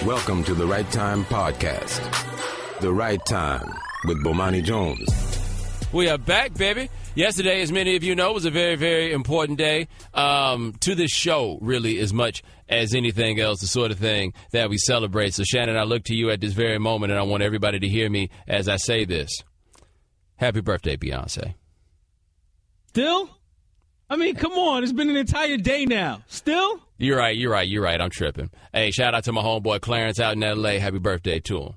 Welcome to the Right Time Podcast. The Right Time with Bomani Jones. We are back, baby. Yesterday, as many of you know, was a very, very important day to this show, really, as much as anything else, the sort of thing that we celebrate. So, Shannon, I look to you at this very moment, and I want everybody to hear me as I say this. Happy birthday, Beyonce. Still? I mean, come on. It's been an entire day now. Still? You're right. I'm tripping. Hey, shout out to my homeboy Clarence out in L.A. Happy birthday to him.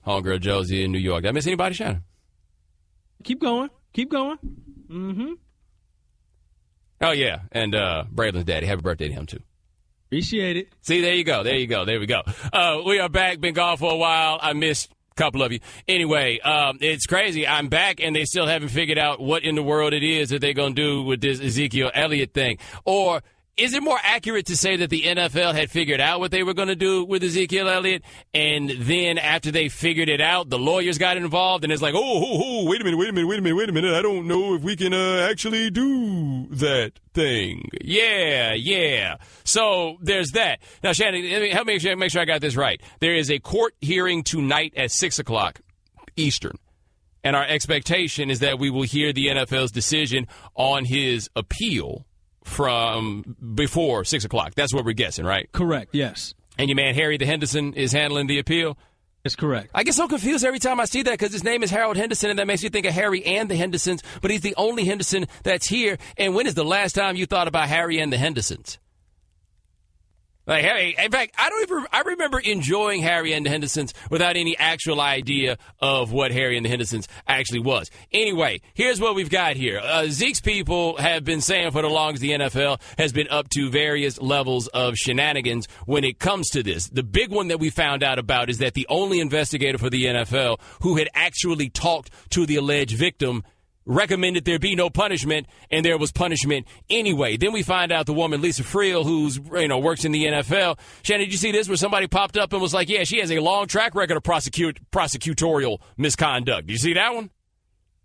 Homegirl Josie in New York. Did I miss anybody, Shannon? Keep going. Mm-hmm. Oh, yeah. And Braylon's daddy. Happy birthday to him, too. Appreciate it. See, there you go. There we go. We are back. Been gone for a while. I missed a couple of you. Anyway, it's crazy. I'm back, and they still haven't figured out what in the world it is that they're going to do with this Ezekiel Elliott thing. Or is it more accurate to say that the NFL had figured out what they were going to do with Ezekiel Elliott, and then after they figured it out, the lawyers got involved, and it's like, wait a minute, I don't know if we can actually do that thing. Yeah. So there's that. Now, Shannon, help me make sure I got this right. There is a court hearing tonight at 6 o'clock Eastern, and our expectation is that we will hear the NFL's decision on his appeal from before 6 o'clock. That's what we're guessing, right? Correct, yes. And your man Harry the Henderson is handling the appeal? That's correct. I get so confused every time I see that because his name is Harold Henderson, and that makes you think of Harry and the Hendersons, but he's the only Henderson that's here. And when is the last time you thought about Harry and the Hendersons? Like, Harry, in fact, I remember enjoying Harry and the Hendersons without any actual idea of what Harry and the Hendersons actually was. Anyway, here's what we've got here. Zeke's people have been saying for the longest the NFL has been up to various levels of shenanigans when it comes to this. The big one that we found out about is that the only investigator for the NFL who had actually talked to the alleged victim recommended there be no punishment, and there was punishment anyway. Then we find out the woman, Lisa Friel, who's works in the NFL. Shannon, did you see this where somebody popped up and was like, yeah, she has a long track record of prosecutorial misconduct. Did you see that one?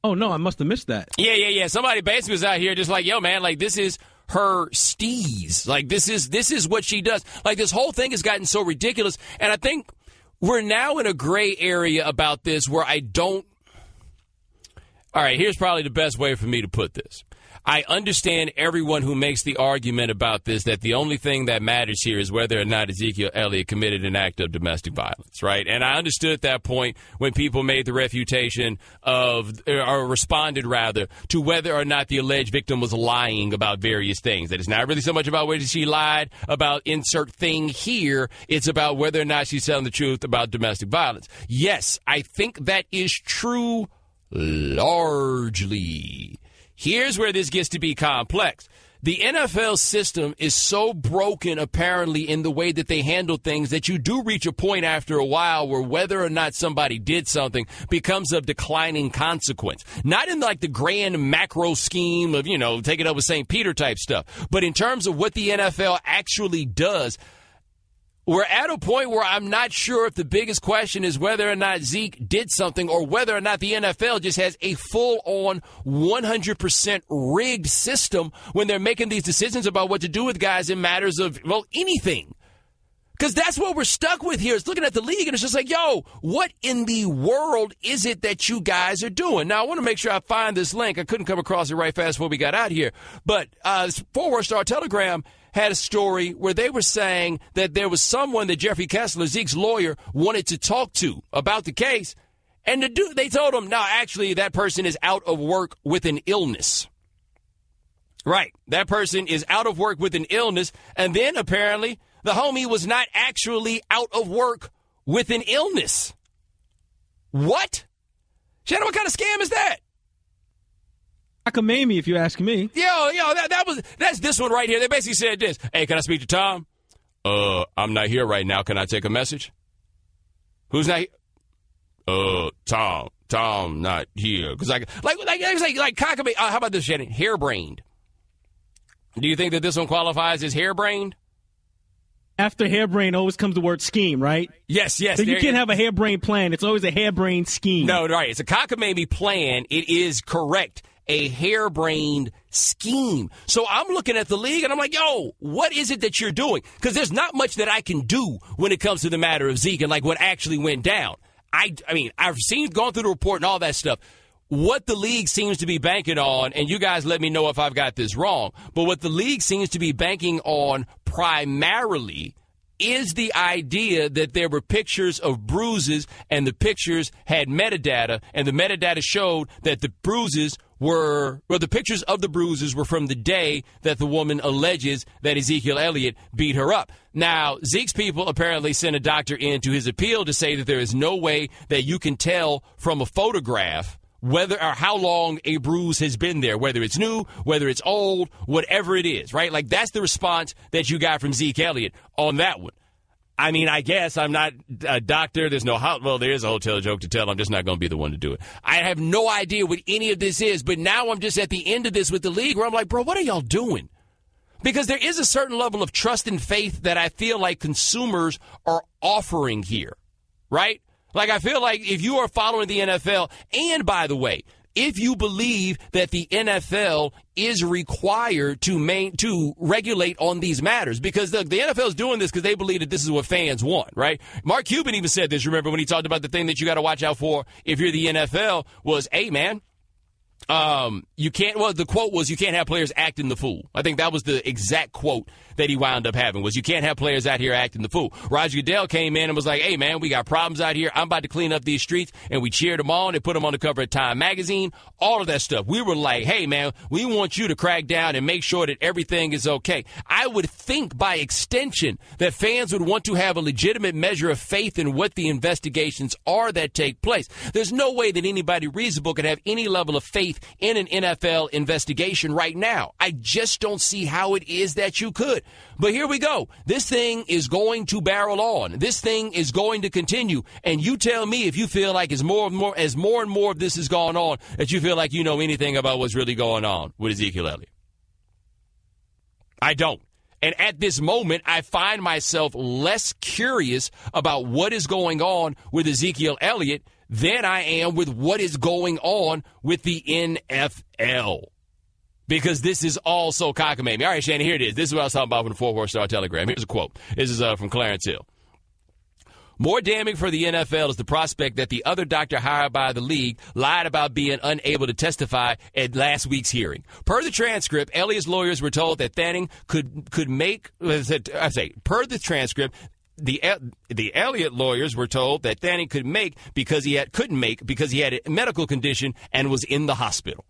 Oh, no, I must have missed that. Yeah. Somebody basically was out here just like, yo, man, like, this is her steez. Like, this is what she does. Like, this whole thing has gotten so ridiculous, and I think we're now in a gray area about this where I don't. All right, here's probably the best way for me to put this. I understand everyone who makes the argument about this, that the only thing that matters here is whether or not Ezekiel Elliott committed an act of domestic violence, right? And I understood that point when people made the refutation or responded, rather, to whether or not the alleged victim was lying about various things. That it's not really so much about whether she lied about insert thing here. It's about whether or not she's telling the truth about domestic violence. Yes, I think that is true largely. Here's where this gets to be complex. The NFL system is so broken, apparently, in the way that they handle things that you do reach a point after a while where whether or not somebody did something becomes of declining consequence. Not in like the grand macro scheme of, take it up with St. Peter type stuff, but in terms of what the NFL actually does. We're at a point where I'm not sure if the biggest question is whether or not Zeke did something or whether or not the NFL just has a full-on 100% rigged system when they're making these decisions about what to do with guys in matters of, anything. Because that's what we're stuck with here. It's looking at the league, and it's just like, yo, what in the world is it that you guys are doing? Now, I want to make sure I find this link. I couldn't come across it right fast before we got out here. But Forward Star Telegram had a story where they were saying that there was someone that Jeffrey Kessler, Zeke's lawyer, wanted to talk to about the case. And they told him, no, actually, that person is out of work with an illness. Right. That person is out of work with an illness. And then apparently the homie was not actually out of work with an illness. What? Shannon, what kind of scam is that? Cockamamie, if you ask me. That's this one right here. They basically said this. Hey, can I speak to Tom? I'm not here right now. Can I take a message? Who's not here? Tom, not here. Because like cockamamie. How about this, Shannon? Harebrained. Do you think that this one qualifies as harebrained? After harebrained always comes the word scheme, right? Yes. So you can't have a harebrained plan. It's always a harebrained scheme. No, right. It's a cockamamie plan. It is correct. A harebrained scheme. So I'm looking at the league, and I'm like, yo, what is it that you're doing? Because there's not much that I can do when it comes to the matter of Zeke and, like, what actually went down. I mean, I've gone through the report and all that stuff. What the league seems to be banking on, and you guys let me know if I've got this wrong, but what the league seems to be banking on primarily is the idea that there were pictures of bruises, and the pictures had metadata, and the metadata showed that the bruises the pictures of the bruises were from the day that the woman alleges that Ezekiel Elliott beat her up. Now, Zeke's people apparently sent a doctor in to his appeal to say that there is no way that you can tell from a photograph whether or how long a bruise has been there, whether it's new, whether it's old, whatever it is, right? Like, that's the response that you got from Zeke Elliott on that one. I mean, I guess I'm not a doctor. There's there is a hotel joke to tell. I'm just not going to be the one to do it. I have no idea what any of this is, but now I'm just at the end of this with the league where I'm like, bro, what are y'all doing? Because there is a certain level of trust and faith that I feel like consumers are offering here, right? Like, I feel like if you are following the NFL, and by the way, if you believe that the NFL is required to regulate on these matters, because the NFL is doing this because they believe that this is what fans want, right? Mark Cuban even said this, remember, when he talked about the thing that you got to watch out for if you're the NFL was, hey, man, the quote was, you can't have players acting the fool. I think that was the exact quote that he wound up having, was you can't have players out here acting the fool. Roger Goodell came in and was like, hey, man, we got problems out here. I'm about to clean up these streets. And we cheered them on and put them on the cover of Time magazine, all of that stuff. We were like, hey, man, we want you to crack down and make sure that everything is okay. I would think by extension that fans would want to have a legitimate measure of faith in what the investigations are that take place. There's no way that anybody reasonable could have any level of faith in an NFL investigation right now. I just don't see how it is that you could. But here we go. This thing is going to barrel on. This thing is going to continue. And you tell me if you feel like as more and more of this has gone on, that you feel like you know anything about what's really going on with Ezekiel Elliott. I don't. And at this moment, I find myself less curious about what is going on with Ezekiel Elliott than I am with what is going on with the NFL. Because this is all so cockamamie. All right, Shannon, here it is. This is what I was talking about from the 4 Star Telegram. Here's a quote. This is from Clarence Hill. More damning for the NFL is the prospect that the other doctor hired by the league lied about being unable to testify at last week's hearing. Per the transcript, Elliott's lawyers were told that Thanning could make. Per the transcript, the Elliott lawyers were told that Thanning couldn't make because he had a medical condition and was in the hospital.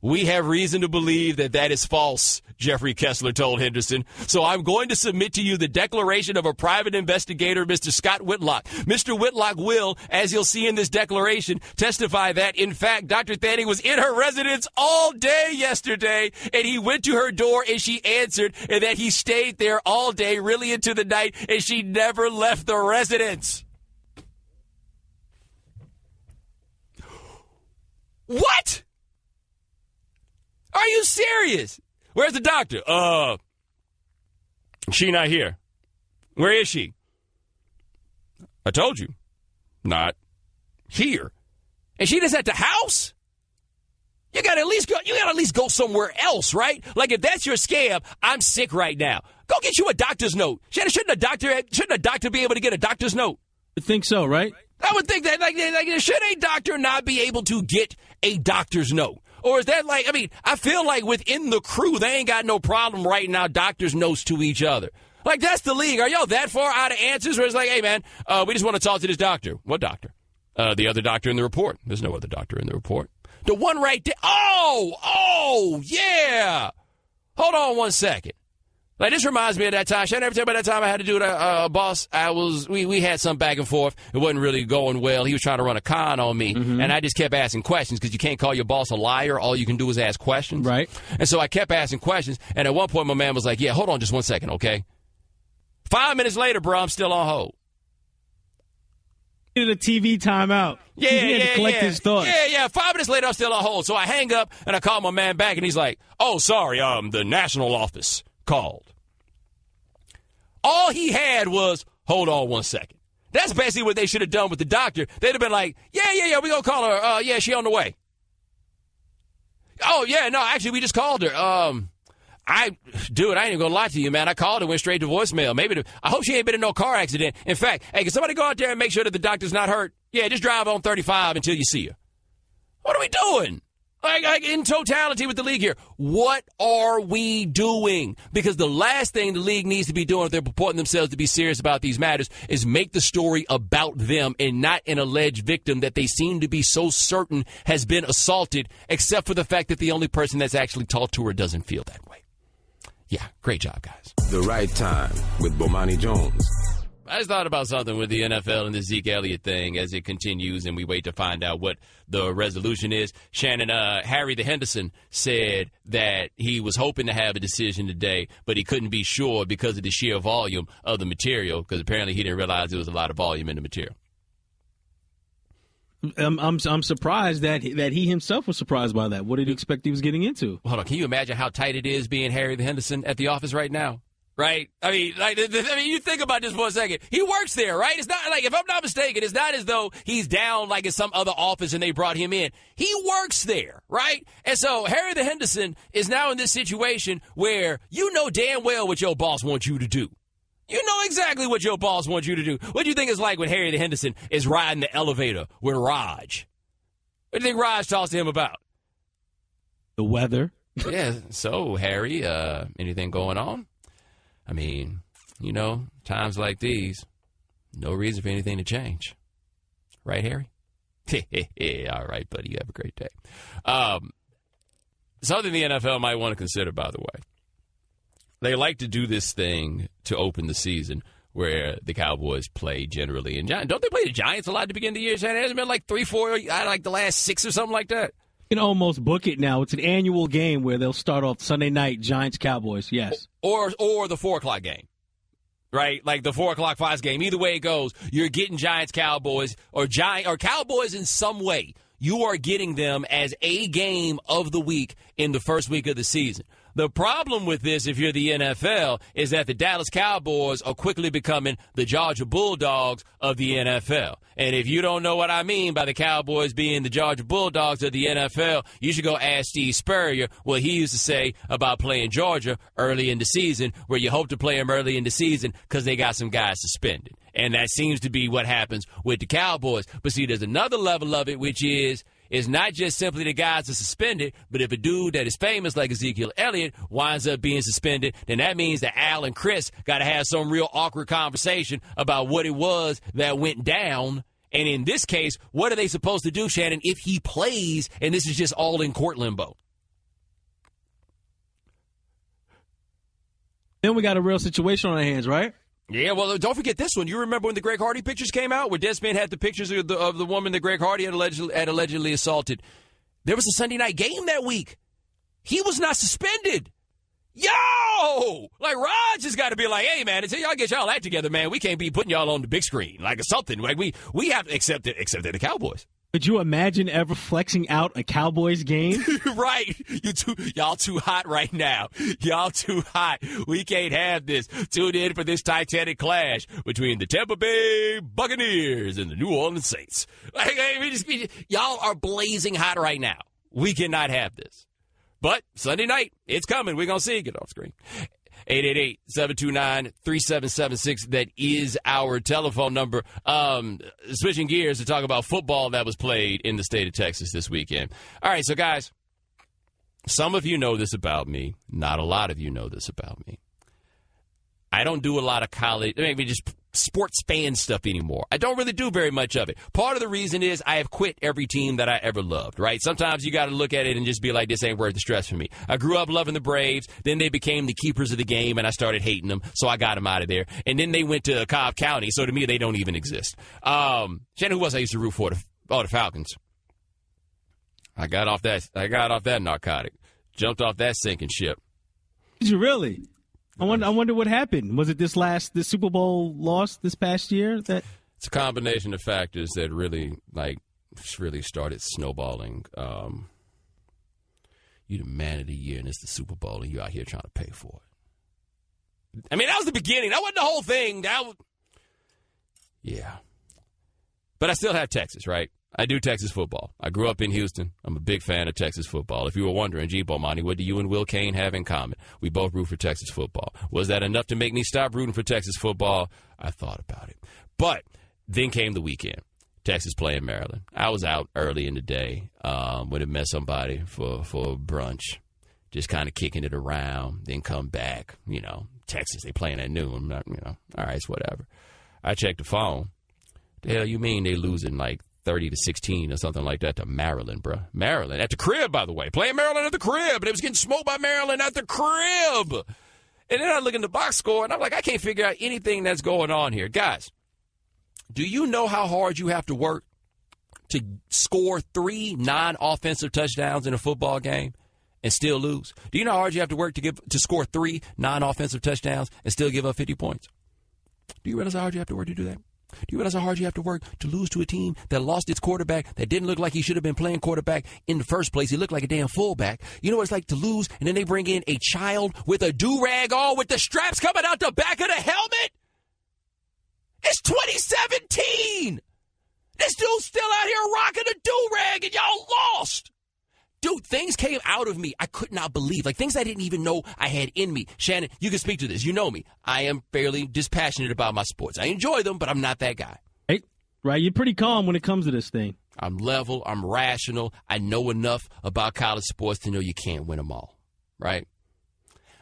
We have reason to believe that that is false, Jeffrey Kessler told Henderson. So I'm going to submit to you the declaration of a private investigator, Mr. Scott Whitlock. Mr. Whitlock will, as you'll see in this declaration, testify that, in fact, Dr. Thanning was in her residence all day yesterday, and he went to her door and she answered, and that he stayed there all day, really into the night, and she never left the residence. What? Are you serious? Where's the doctor? She not here. Where is she? I told you. Not here. And she just at the house? You gotta at least go somewhere else, right? Like, if that's your scam, I'm sick right now. Go get you a doctor's note. Shouldn't a doctor be able to get a doctor's note? I think so, right? I would think that, like should a doctor not be able to get a doctor's note? Or is that I feel like within the crew, they ain't got no problem writing out doctor's notes to each other. Like, that's the league. Are y'all that far out of answers where it's like, hey, man, we just want to talk to this doctor. What doctor? The other doctor in the report. There's no other doctor in the report. The one right there. Oh, yeah. Hold on one second. Like, this reminds me of that time. Should I ever tell you about that time I had to do with a boss? We had some back and forth. It wasn't really going well. He was trying to run a con on me, and I just kept asking questions because you can't call your boss a liar. All you can do is ask questions. Right. And so I kept asking questions, and at one point my man was like, yeah, hold on just 1 second, okay? 5 minutes later, bro, I'm still on hold. He did a TV timeout. He had to collect his thoughts. Yeah. 5 minutes later, I'm still on hold. So I hang up, and I call my man back, and he's like, oh, sorry, the national office called. All he had was, hold on 1 second. That's basically what they should have done with the doctor. They'd have been like, yeah, we're going to call her. Yeah, she on the way. Oh, yeah, no, actually, we just called her. I ain't even gonna lie to you, man. I called her, went straight to voicemail. I hope she ain't been in no car accident. In fact, hey, can somebody go out there and make sure that the doctor's not hurt? Yeah, just drive on 35 until you see her. What are we doing? Like in totality with the league here, what are we doing? Because the last thing the league needs to be doing if they're purporting themselves to be serious about these matters is make the story about them and not an alleged victim that they seem to be so certain has been assaulted, except for the fact that the only person that's actually talked to her doesn't feel that way. Yeah, great job, guys. The Right Time with Bomani Jones. I just thought about something with the NFL and the Zeke Elliott thing as it continues and we wait to find out what the resolution is. Shannon, Harry the Henderson said that he was hoping to have a decision today, but he couldn't be sure because of the sheer volume of the material, because apparently he didn't realize there was a lot of volume in the material. I'm surprised that he himself was surprised by that. What did he expect he was getting into? Hold on, can you imagine how tight it is being Harry the Henderson at the office right now? Right? I mean, you think about this for a second. He works there, right? It's not like, if I'm not mistaken, it's not as though he's down like in some other office and they brought him in. He works there, right? And so Harry the Henderson is now in this situation where you know damn well what your boss wants you to do. You know exactly what your boss wants you to do. What do you think it's like when Harry the Henderson is riding the elevator with Raj? What do you think Raj talks to him about? The weather. Yeah, so Harry, anything going on? I mean, you know, times like these, no reason for anything to change. Right, Harry? All right, buddy. You have a great day. Something the NFL might want to consider, by the way. They like to do this thing to open the season where the Cowboys play generally. And don't they play the Giants a lot to begin the year? It hasn't been like 3-4, like the last 6 or something like that. You can almost book it now. It's an annual game where they'll start off Sunday night, Giants-Cowboys, yes. Or the 4 o'clock game, right? Like the 4 o'clock Fox game. Either way it goes, you're getting Giants-Cowboys or Cowboys in some way. You are getting them as a game of the week in the first week of the season. The problem with this, if you're the NFL, is that the Dallas Cowboys are quickly becoming the Georgia Bulldogs of the NFL. And if you don't know what I mean by the Cowboys being the Georgia Bulldogs of the NFL, you should go ask Steve Spurrier what he used to say about playing Georgia early in the season, where you hope to play them early in the season because they got some guys suspended. And that seems to be what happens with the Cowboys. But see, there's another level of it, which is not just simply the guys that are suspended, but if a dude that is famous like Ezekiel Elliott winds up being suspended, then that means that Al and Chris got to have some real awkward conversation about what it was that went down. And in this case, what are they supposed to do, Shannon, if he plays and this is just all in court limbo? Then we got a real situation on our hands, right? Yeah, well, don't forget this one. You remember when the Greg Hardy pictures came out, where Desmond had the pictures of the woman that Greg Hardy had allegedly assaulted? There was a Sunday night game that week. He was not suspended. Yo! Like, Raj has got to be like, hey, man, until y'all get y'all act together, man, we can't be putting y'all on the big screen. Like, something. Like, we have to accept it, except they're the Cowboys. Could you imagine ever flexing out a Cowboys game? Right. Y'all too hot right now. Y'all too hot. We can't have this. Tune in for this titanic clash between the Tampa Bay Buccaneers and the New Orleans Saints. Y'all are blazing hot right now. We cannot have this. But Sunday night, it's coming. We're going to see it. Get off screen. 888-729-3776. That is our telephone number. Switching gears to talk about football that was played in the state of Texas this weekend. All right, so guys, some of you know this about me. Not a lot of you know this about me. I don't do a lot of college, maybe just sports fan stuff anymore. I don't really do very much of it. Part of the reason is I have quit every team that I ever loved, right? Sometimes you got to look at it and just be like, this ain't worth the stress for me. I grew up loving the Braves. Then they became the keepers of the game, and I started hating them, so I got them out of there. And then they went to Cobb County, so to me, they don't even exist. Shannon, who else I used to root for? The Falcons. I got off that narcotic. Jumped off that sinking ship. Did you really? I wonder what happened. Was it this Super Bowl loss this past year? It's a combination of factors that really started snowballing. You're the man of the year, and it's the Super Bowl, and you're out here trying to pay for it. I mean, that was the beginning. That wasn't the whole thing. Yeah. But I still have Texas, right? I do Texas football. I grew up in Houston. I'm a big fan of Texas football. If you were wondering, gee, Bomani, what do you and Will Kane have in common? We both root for Texas football. Was that enough to make me stop rooting for Texas football? I thought about it. But then came the weekend. Texas playing Maryland. I was out early in the day when I met somebody for brunch, just kind of kicking it around, then come back. Texas, they playing at noon. All right, it's whatever. I checked the phone. The hell you mean they losing like 30-16 or something like that to Maryland, bro? Maryland at the crib, by the way. Playing Maryland at the crib. But it was getting smoked by Maryland at the crib. And then I look in the box score, and I'm like, I can't figure out anything that's going on here. Guys, do you know how hard you have to work to score 3 non-offensive touchdowns in a football game and still lose? Do you know how hard you have to work to score 3 non-offensive touchdowns and still give up 50 points? Do you realize how hard you have to work to do that? Do you realize how hard you have to work to lose to a team that lost its quarterback, that didn't look like he should have been playing quarterback in the first place? He looked like a damn fullback. You know what it's like to lose, and then they bring in a child with a do-rag on with the straps coming out the back of the helmet? It's 2017! This dude's still out here rocking a do-rag, and y'all lost! Dude, things came out of me I could not believe. Like, things I didn't even know I had in me. Shannon, you can speak to this. You know me. I am fairly dispassionate about my sports. I enjoy them, but I'm not that guy. Right, you're pretty calm when it comes to this thing. I'm level. I'm rational. I know enough about college sports to know you can't win them all, right?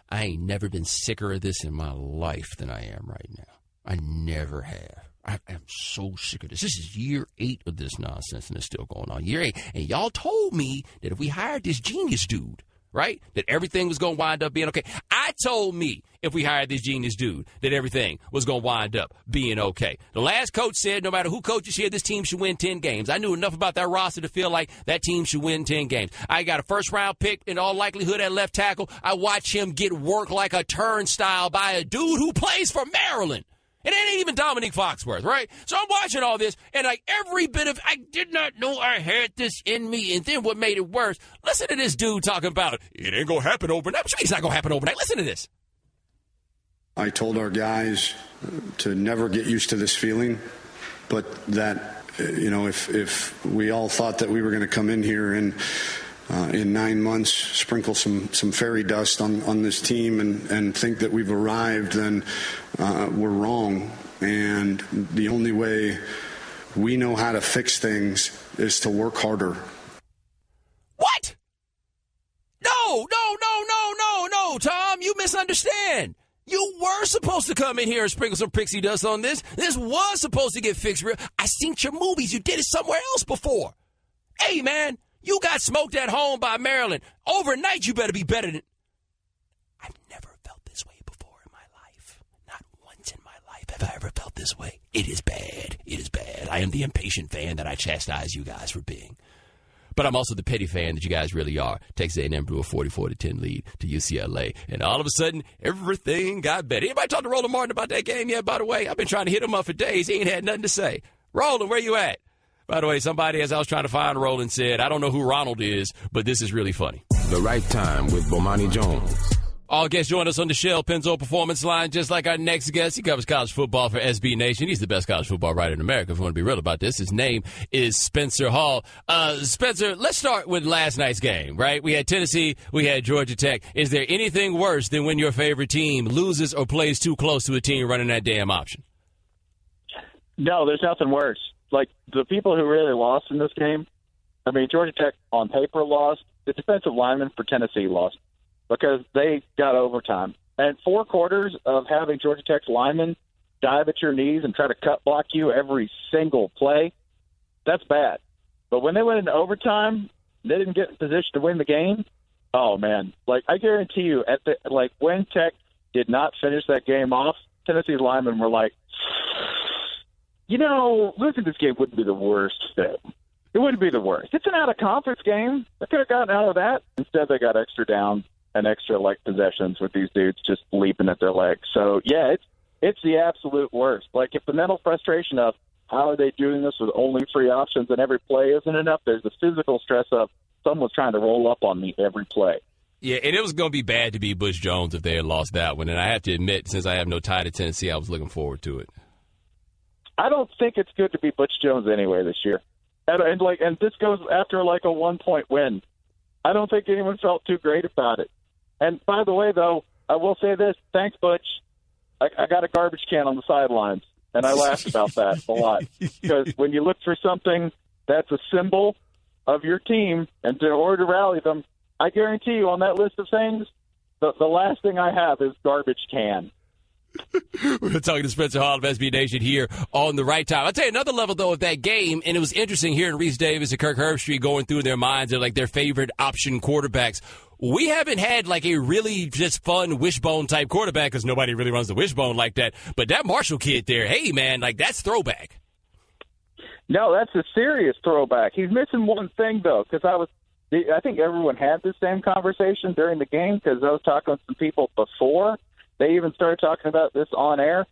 I ain't never been sicker of this in my life than I am right now. I never have. I am so sick of this. This is year 8 of this nonsense, and it's still going on. Year 8. And y'all told me that if we hired this genius dude, right, that everything was going to wind up being okay. I told me if we hired this genius dude that everything was going to wind up being okay. The last coach said no matter who coaches here, this team should win 10 games. I knew enough about that roster to feel like that team should win 10 games. I got a first-round pick in all likelihood at left tackle. I watch him get worked like a turnstile by a dude who plays for Maryland. And it ain't even Dominique Foxworth, right? So I'm watching all this, and like every bit of, I did not know I had this in me. And then what made it worse, listen to this dude talking about, it ain't going to happen overnight. What you mean it's not going to happen overnight? Listen to this. I told our guys to never get used to this feeling, but that, if we all thought that we were going to come in here and in 9 months sprinkle some fairy dust on this team and think that we've arrived, then we're wrong. And the only way we know how to fix things is to work harder. What? No, Tom, you misunderstand. You were supposed to come in here and sprinkle some pixie dust on this. This was supposed to get fixed real. I seen your movies. You did it somewhere else before. Hey, man. You got smoked at home by Maryland. Overnight, you better be better than... I've never felt this way before in my life. Not once in my life have I ever felt this way. It is bad. It is bad. I am the impatient fan that I chastise you guys for being. But I'm also the petty fan that you guys really are. Texas A&M blew a 44-10 lead to UCLA. And all of a sudden, everything got better. Anybody talk to Roland Martin about that game yet, by the way? I've been trying to hit him up for days. He ain't had nothing to say. Roland, where you at? By the way, somebody, as I was trying to find Roland, said, I don't know who Ronald is, but this is really funny. The Right Time with Bomani Jones. All guests join us on the Shell Pennzoil Performance Line, just like our next guest. He covers college football for SB Nation. He's the best college football writer in America, if you want to be real about this. His name is Spencer Hall. Spencer, let's start with last night's game, right? We had Tennessee, we had Georgia Tech. Is there anything worse than when your favorite team loses or plays too close to a team running that damn option? No, there's nothing worse. Like, the people who really lost in this game, I mean, Georgia Tech on paper lost. The defensive linemen for Tennessee lost because they got overtime. And 4 quarters of having Georgia Tech's linemen dive at your knees and try to cut block you every single play, that's bad. But when they went into overtime, they didn't get in position to win the game. Oh, man. Like, I guarantee you, when Tech did not finish that game off, Tennessee's linemen were like, losing this game wouldn't be the worst thing. It wouldn't be the worst. It's an out-of-conference game. They could have gotten out of that. Instead, they got extra downs and extra, possessions with these dudes just leaping at their legs. So, yeah, it's the absolute worst. Like, if the mental frustration of how are they doing this with only 3 options and every play isn't enough, there's the physical stress of someone's trying to roll up on me every play. Yeah, and it was going to be bad to be Butch Jones if they had lost that one. And I have to admit, since I have no tie to Tennessee, I was looking forward to it. I don't think it's good to be Butch Jones anyway this year. And this goes after like a 1-point win. I don't think anyone felt too great about it. And by the way, though, I will say this: thanks, Butch. I got a garbage can on the sidelines, and I laughed about that a lot, because when you look for something that's a symbol of your team and in order to rally them, I guarantee you on that list of things, the last thing I have is garbage can. We're talking to Spencer Hall of SB Nation here on the right time. I'll tell you another level, though, of that game, and it was interesting hearing Reese Davis and Kirk Herbstreit going through their minds of, like, their favorite option quarterbacks. We haven't had, like, a really just fun wishbone-type quarterback because nobody really runs the wishbone like that. But that Marshall kid there, hey, man, like, that's throwback. No, that's a serious throwback. He's missing one thing, though, because I think everyone had the same conversation during the game, because I was talking with some people before they even started talking about this on air.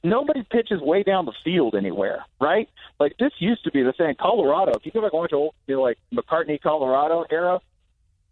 Nobody pitches way down the field anywhere, right? Like, this used to be the thing. Colorado, if you go back and watch old, like McCartney, Colorado era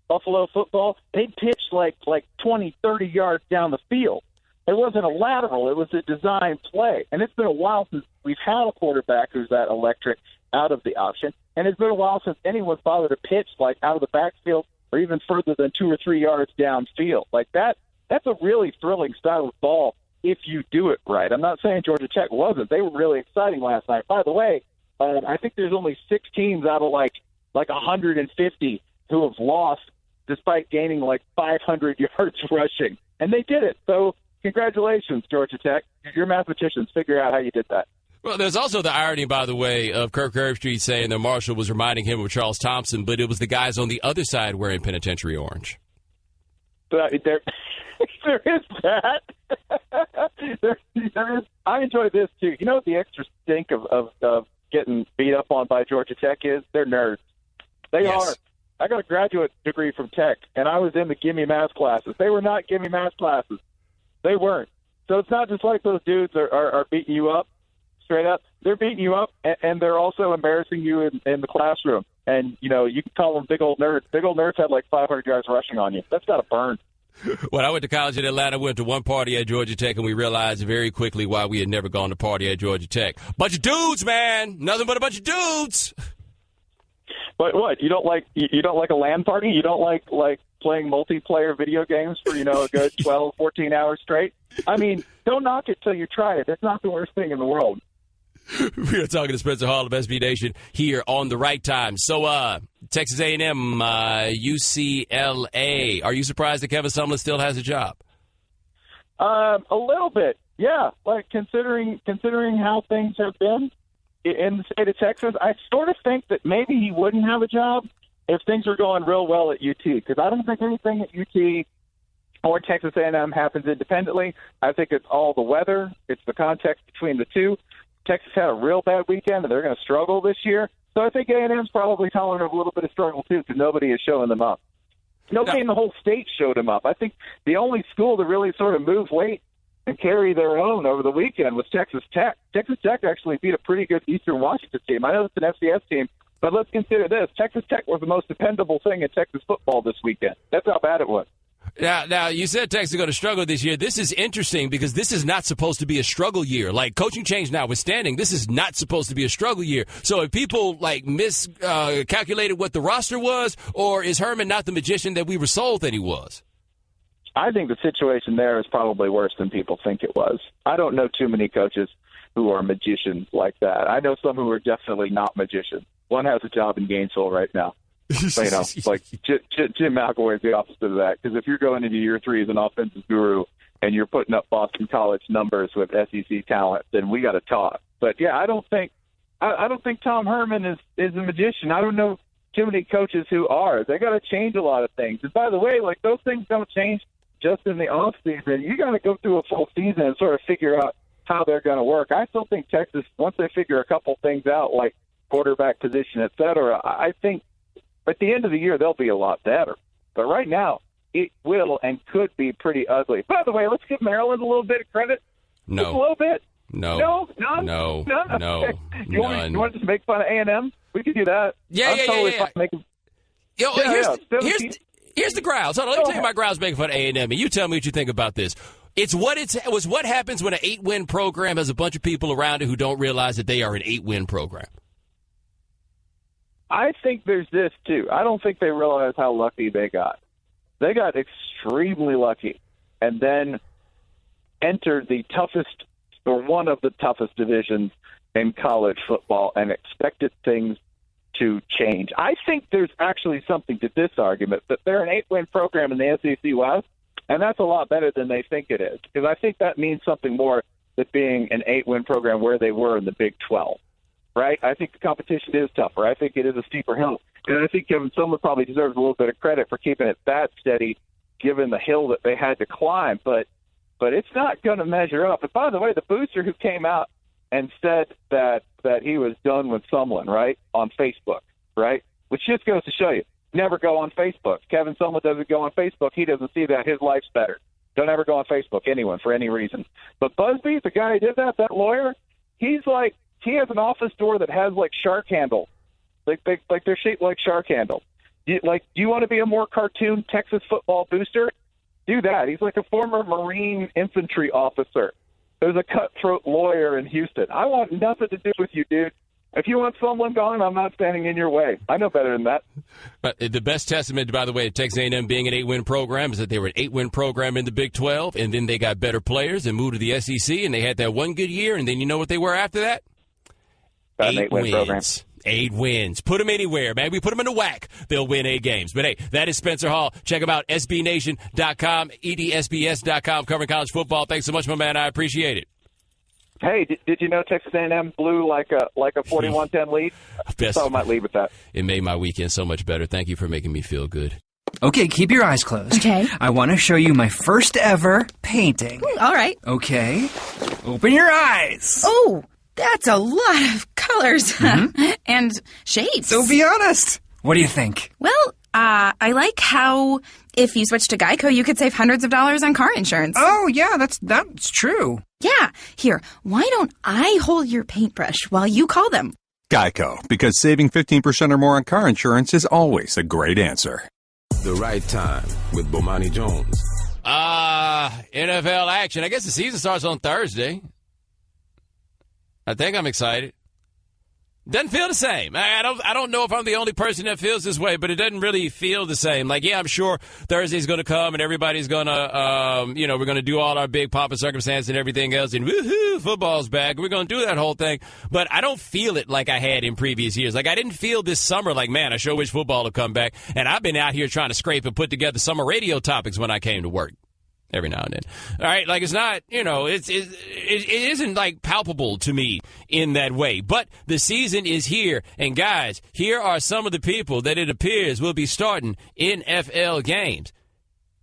Buffalo football, they'd pitch like 20, 30 yards down the field. It wasn't a lateral. It was a designed play. And it's been a while since we've had a quarterback who's that electric out of the option. And it's been a while since anyone's bothered to pitch, like, out of the backfield or even further than 2 or 3 yards downfield. Like, that's a really thrilling style of ball if you do it right. I'm not saying Georgia Tech wasn't. They were really exciting last night. By the way, I think there's only 6 teams out of like 150 who have lost despite gaining like 500 yards rushing. And they did it. So congratulations, Georgia Tech. Your mathematicians, figure out how you did that. Well, there's also the irony, by the way, of Kirk Herbstreit saying that Marshall was reminding him of Charles Thompson, but it was the guys on the other side wearing penitentiary orange. There is that. there is. I enjoy this, too. You know what the extra stink of getting beat up on by Georgia Tech is? They're nerds. They are. I got a graduate degree from Tech, and I was in the gimme math classes. They were not gimme math classes. They weren't. So it's not just like those dudes are beating you up straight up. They're beating you up, and they're also embarrassing you in the classroom. And, you know, you can call them big old nerds. Big old nerds had like 500 yards rushing on you. That's got to burn. When I went to college in Atlanta, we went to one party at Georgia Tech, and we realized very quickly why we had never gone to party at Georgia Tech. Bunch of dudes, man. Nothing but a bunch of dudes. But what? You don't like a LAN party? You don't like playing multiplayer video games for, you know, a good 12, 14 hours straight? I mean, don't knock it till you try it. It's not the worst thing in the world. We are talking to Spencer Hall of SB Nation here on the right time. So, Texas A&M, UCLA. Are you surprised that Kevin Sumlin still has a job? A little bit, yeah. Like considering how things have been in the state of Texas, I sort of think that maybe he wouldn't have a job if things were going real well at UT. Because I don't think anything at UT or Texas A&M happens independently. I think it's all the weather. It's the context between the two. Texas had a real bad weekend, and they're going to struggle this year. So I think A&M's probably tolerant of a little bit of struggle, too, because nobody is showing them up. Nobody in the whole state showed them up. I think the only school to really sort of move weight and carry their own over the weekend was Texas Tech. Texas Tech actually beat a pretty good Eastern Washington team. I know it's an FCS team, but let's consider this. Texas Tech was the most dependable thing in Texas football this weekend. That's how bad it was. Now, you said Texas is going to struggle this year. This is interesting because this is not supposed to be a struggle year. Like, coaching change notwithstanding, this is not supposed to be a struggle year. So if people, like, miscalculated what the roster was, or is Herman not the magician that we were sold that he was? I think the situation there is probably worse than people think it was. I don't know too many coaches who are magicians like that. I know some who are definitely not magicians. One has a job in Gainesville right now. You know, like Jim McElroy is the opposite of that. Because if you're going into year 3 as an offensive guru and you're putting up Boston College numbers with SEC talent, then we got to talk. But yeah, I don't think Tom Herman is a magician. I don't know too many coaches who are. They got to change a lot of things. And by the way, like, those things don't change just in the off season. You got to go through a full season and sort of figure out how they're going to work. I still think Texas, once they figure a couple things out, like quarterback position, et cetera, I think at the end of the year, they'll be a lot better. But right now, it will and could be pretty ugly. By the way, let's give Maryland a little bit of credit. No. Just a little bit. No. No? None? No. None? No. Okay. You want to just make fun of A&M? We could do that. Yeah. Here's the grounds. Hold on, let me tell you my grounds making fun of A&M, and you tell me what you think about this. It was what happens when an 8-win program has a bunch of people around it who don't realize that they are an 8-win program. I think there's this, too. I don't think they realize how lucky they got. They got extremely lucky and then entered the toughest or one of the toughest divisions in college football and expected things to change. I think there's actually something to this argument that they're an 8-win program in the SEC West, and that's a lot better than they think it is, because I think that means something more than being an 8-win program where they were in the Big 12, right? I think the competition is tougher. I think it is a steeper hill, and I think Kevin Sumlin probably deserves a little bit of credit for keeping it that steady given the hill that they had to climb, but it's not going to measure up. And by the way, the booster who came out and said that he was done with Sumlin, right, on Facebook, right, which just goes to show you, never go on Facebook. Kevin Sumlin doesn't go on Facebook. He doesn't see that his life's better. Don't ever go on Facebook, anyone, for any reason. But Busby, the guy who did that lawyer, he has an office door that has, like, shark handles. Like they're shaped like shark handles. Do you want to be a more cartoon Texas football booster? Do that. He's like a former Marine infantry officer. There's a cutthroat lawyer in Houston. I want nothing to do with you, dude. If you want someone gone, I'm not standing in your way. I know better than that. But the best testament, by the way, to Texas A&M being an 8-win program is that they were an 8-win program in the Big 12, and then they got better players and moved to the SEC, and they had that one good year, and then you know what they were after that? An 8-win program. 8 wins. Put them anywhere, man. We put them in the WAC. They'll win 8 games. But, hey, that is Spencer Hall. Check him out, sbnation.com, edsbs.com, covering college football. Thanks so much, my man. I appreciate it. Hey, did you know Texas A&M blew like a 41-10 lead? So I might leave with that. It made my weekend so much better. Thank you for making me feel good. Okay, keep your eyes closed. Okay. I want to show you my first ever painting. All right. Okay. Open your eyes. Oh, that's a lot of colors and shapes. So be honest. What do you think? Well, I like how if you switch to Geico, you could save hundreds of dollars on car insurance. Oh, yeah, that's true. Yeah. Here, why don't I hold your paintbrush while you call them? Geico, because saving 15% or more on car insurance is always a great answer. The Right Time with Bomani Jones. NFL action. I guess the season starts on Thursday. I think I'm excited. Doesn't feel the same. I don't know if I'm the only person that feels this way, but it doesn't really feel the same. Like, yeah, I'm sure Thursday's going to come and everybody's going to, we're going to do all our big pomp and circumstance and everything else, and woohoo, football's back. We're going to do that whole thing. But I don't feel it like I had in previous years. Like, I didn't feel this summer like, man, I sure wish football would come back. And I've been out here trying to scrape and put together summer radio topics when I came to work. Every now and then. All right, like it's not, it isn't like palpable to me in that way. But the season is here. And guys, here are some of the people that it appears will be starting NFL games.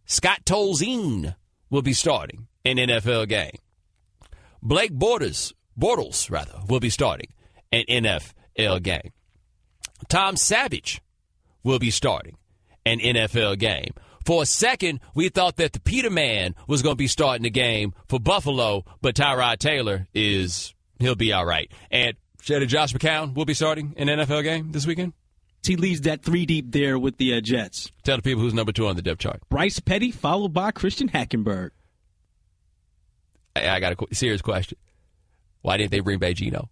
Scott Tolzien will be starting an NFL game. Blake Bortles will be starting an NFL game. Tom Savage will be starting an NFL game. For a second, we thought that the Peterman was going to be starting the game for Buffalo, but Tyrod Taylor he'll be all right. And Josh McCown will be starting an NFL game this weekend. He leads that 3 deep there with the Jets. Tell the people who's number 2 on the depth chart. Bryce Petty, followed by Christian Hackenberg. I got a serious question. Why didn't they bring back Geno?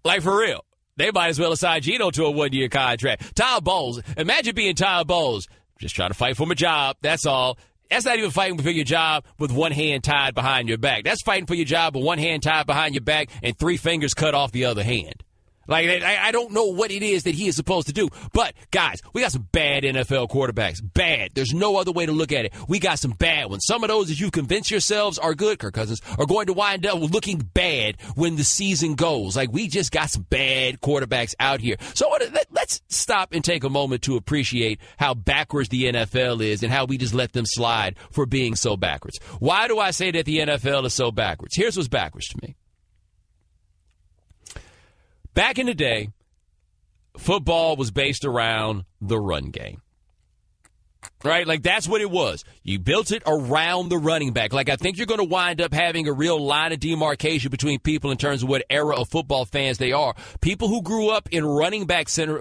Like, for real. They might as well assign Geno to a 1-year contract. Todd Bowles, imagine being Todd Bowles, just trying to fight for my job, that's all. That's not even fighting for your job with one hand tied behind your back. That's fighting for your job with one hand tied behind your back and 3 fingers cut off the other hand. Like, I don't know what it is that he is supposed to do. But, guys, we got some bad NFL quarterbacks. Bad. There's no other way to look at it. We got some bad ones. Some of those, as you convince yourselves are good, Kirk Cousins, are going to wind up looking bad when the season goes. Like, we just got some bad quarterbacks out here. So let's stop and take a moment to appreciate how backwards the NFL is and how we just let them slide for being so backwards. Why do I say that the NFL is so backwards? Here's what's backwards to me. Back in the day, football was based around the run game. Right? Like, that's what it was. You built it around the running back. Like, I think you're going to wind up having a real line of demarcation between people in terms of what era of football fans they are. People who grew up in running back center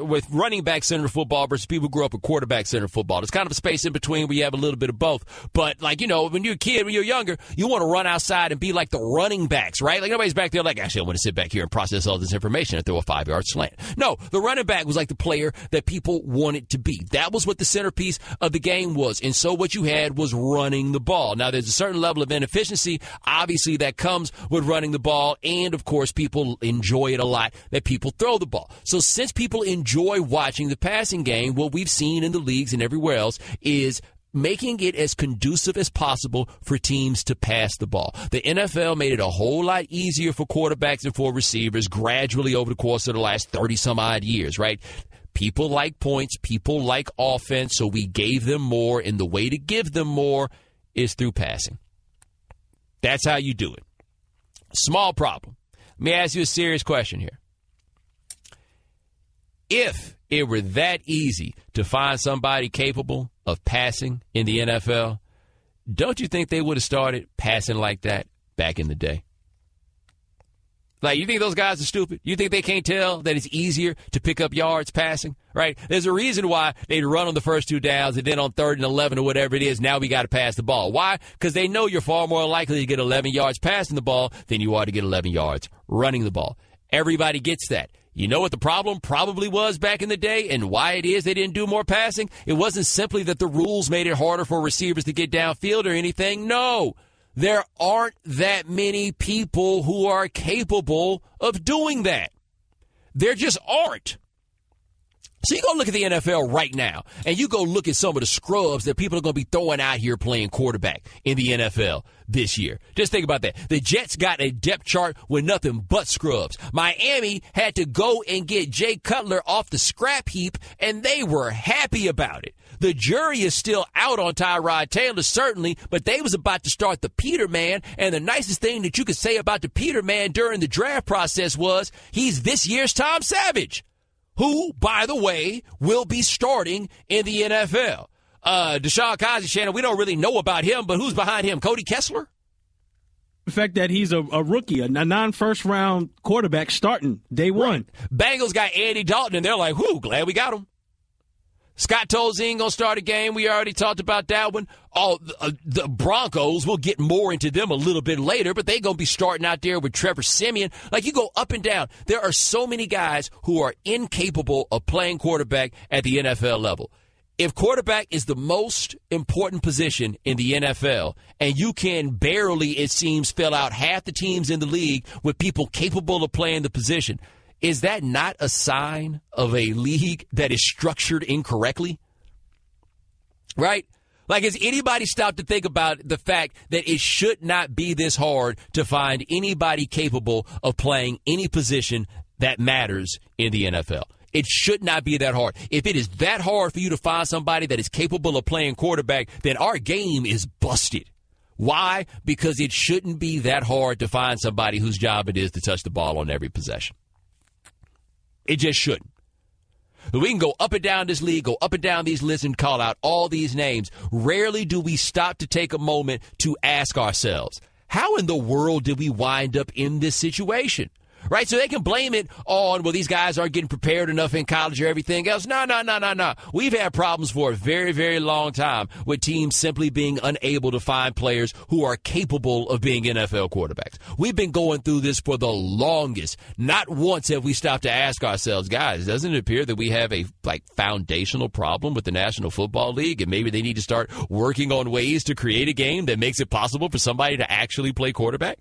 football versus people who grew up in quarterback center football. There's kind of a space in between where you have a little bit of both. But, like, you know, when you're a kid, when you're younger, you want to run outside and be like the running backs, right? Like, nobody's back there like, actually, I want to sit back here and process all this information and throw a 5-yard slant. No, the running back was like the player that people wanted to be. That was what the centerpiece of the game was. And so what you had was running the ball. Now, there's a certain level of inefficiency, obviously, that comes with running the ball. And, of course, people enjoy it a lot that people throw the ball. So since people enjoy watching the passing game, what we've seen in the leagues and everywhere else is making it as conducive as possible for teams to pass the ball. The NFL made it a whole lot easier for quarterbacks and for receivers gradually over the course of the last 30-some-odd years, right? People like points. People like offense, so we gave them more, and the way to give them more is through passing. That's how you do it. Small problem. Let me ask you a serious question here. If it were that easy to find somebody capable of passing in the NFL, don't you think they would have started passing like that back in the day? Like, you think those guys are stupid? You think they can't tell that it's easier to pick up yards passing, right? There's a reason why they'd run on the first 2 downs, and then on 3rd and 11 or whatever it is, now we got to pass the ball. Why? Because they know you're far more likely to get 11 yards passing the ball than you are to get 11 yards running the ball. Everybody gets that. You know what the problem probably was back in the day and why it is they didn't do more passing? It wasn't simply that the rules made it harder for receivers to get downfield or anything. No. There aren't that many people who are capable of doing that. There just aren't. So you go look at the NFL right now, and you go look at some of the scrubs that people are going to be throwing out here playing quarterback in the NFL this year. Just think about that. The Jets got a depth chart with nothing but scrubs. Miami had to go and get Jay Cutler off the scrap heap, and they were happy about it. The jury is still out on Tyrod Taylor, certainly, but they was about to start the Peterman, and the nicest thing that you could say about the Peterman during the draft process was he's this year's Tom Savage, who, by the way, will be starting in the NFL. Deshaun Kaiser, Shannon, we don't really know about him, but who's behind him? Cody Kessler? The fact that he's a rookie, a non-first-round quarterback starting day one. Right. Bengals got Andy Dalton, and they're like, whoo, glad we got him. Scott Tolzien going to start a game. We already talked about that one. The Broncos, we'll get more into them a little bit later, but they're going to be starting out there with Trevor Siemian. Like, you go up and down. There are so many guys who are incapable of playing quarterback at the NFL level. If quarterback is the most important position in the NFL, and you can barely, it seems, fill out half the teams in the league with people capable of playing the position, is that not a sign of a league that is structured incorrectly? Right? Like, has anybody stopped to think about the fact that it should not be this hard to find anybody capable of playing any position that matters in the NFL? It should not be that hard. If it is that hard for you to find somebody that is capable of playing quarterback, then our game is busted. Why? Because it shouldn't be that hard to find somebody whose job it is to touch the ball on every possession. It just shouldn't. We can go up and down this league, go up and down these lists, and call out all these names. Rarely do we stop to take a moment to ask ourselves, how in the world did we wind up in this situation? Right? So they can blame it on, well, these guys aren't getting prepared enough in college or everything else. No. We've had problems for a very, very long time with teams simply being unable to find players who are capable of being NFL quarterbacks. We've been going through this for the longest. Not once have we stopped to ask ourselves, guys, doesn't it appear that we have a foundational problem with the National Football League, and maybe they need to start working on ways to create a game that makes it possible for somebody to actually play quarterback?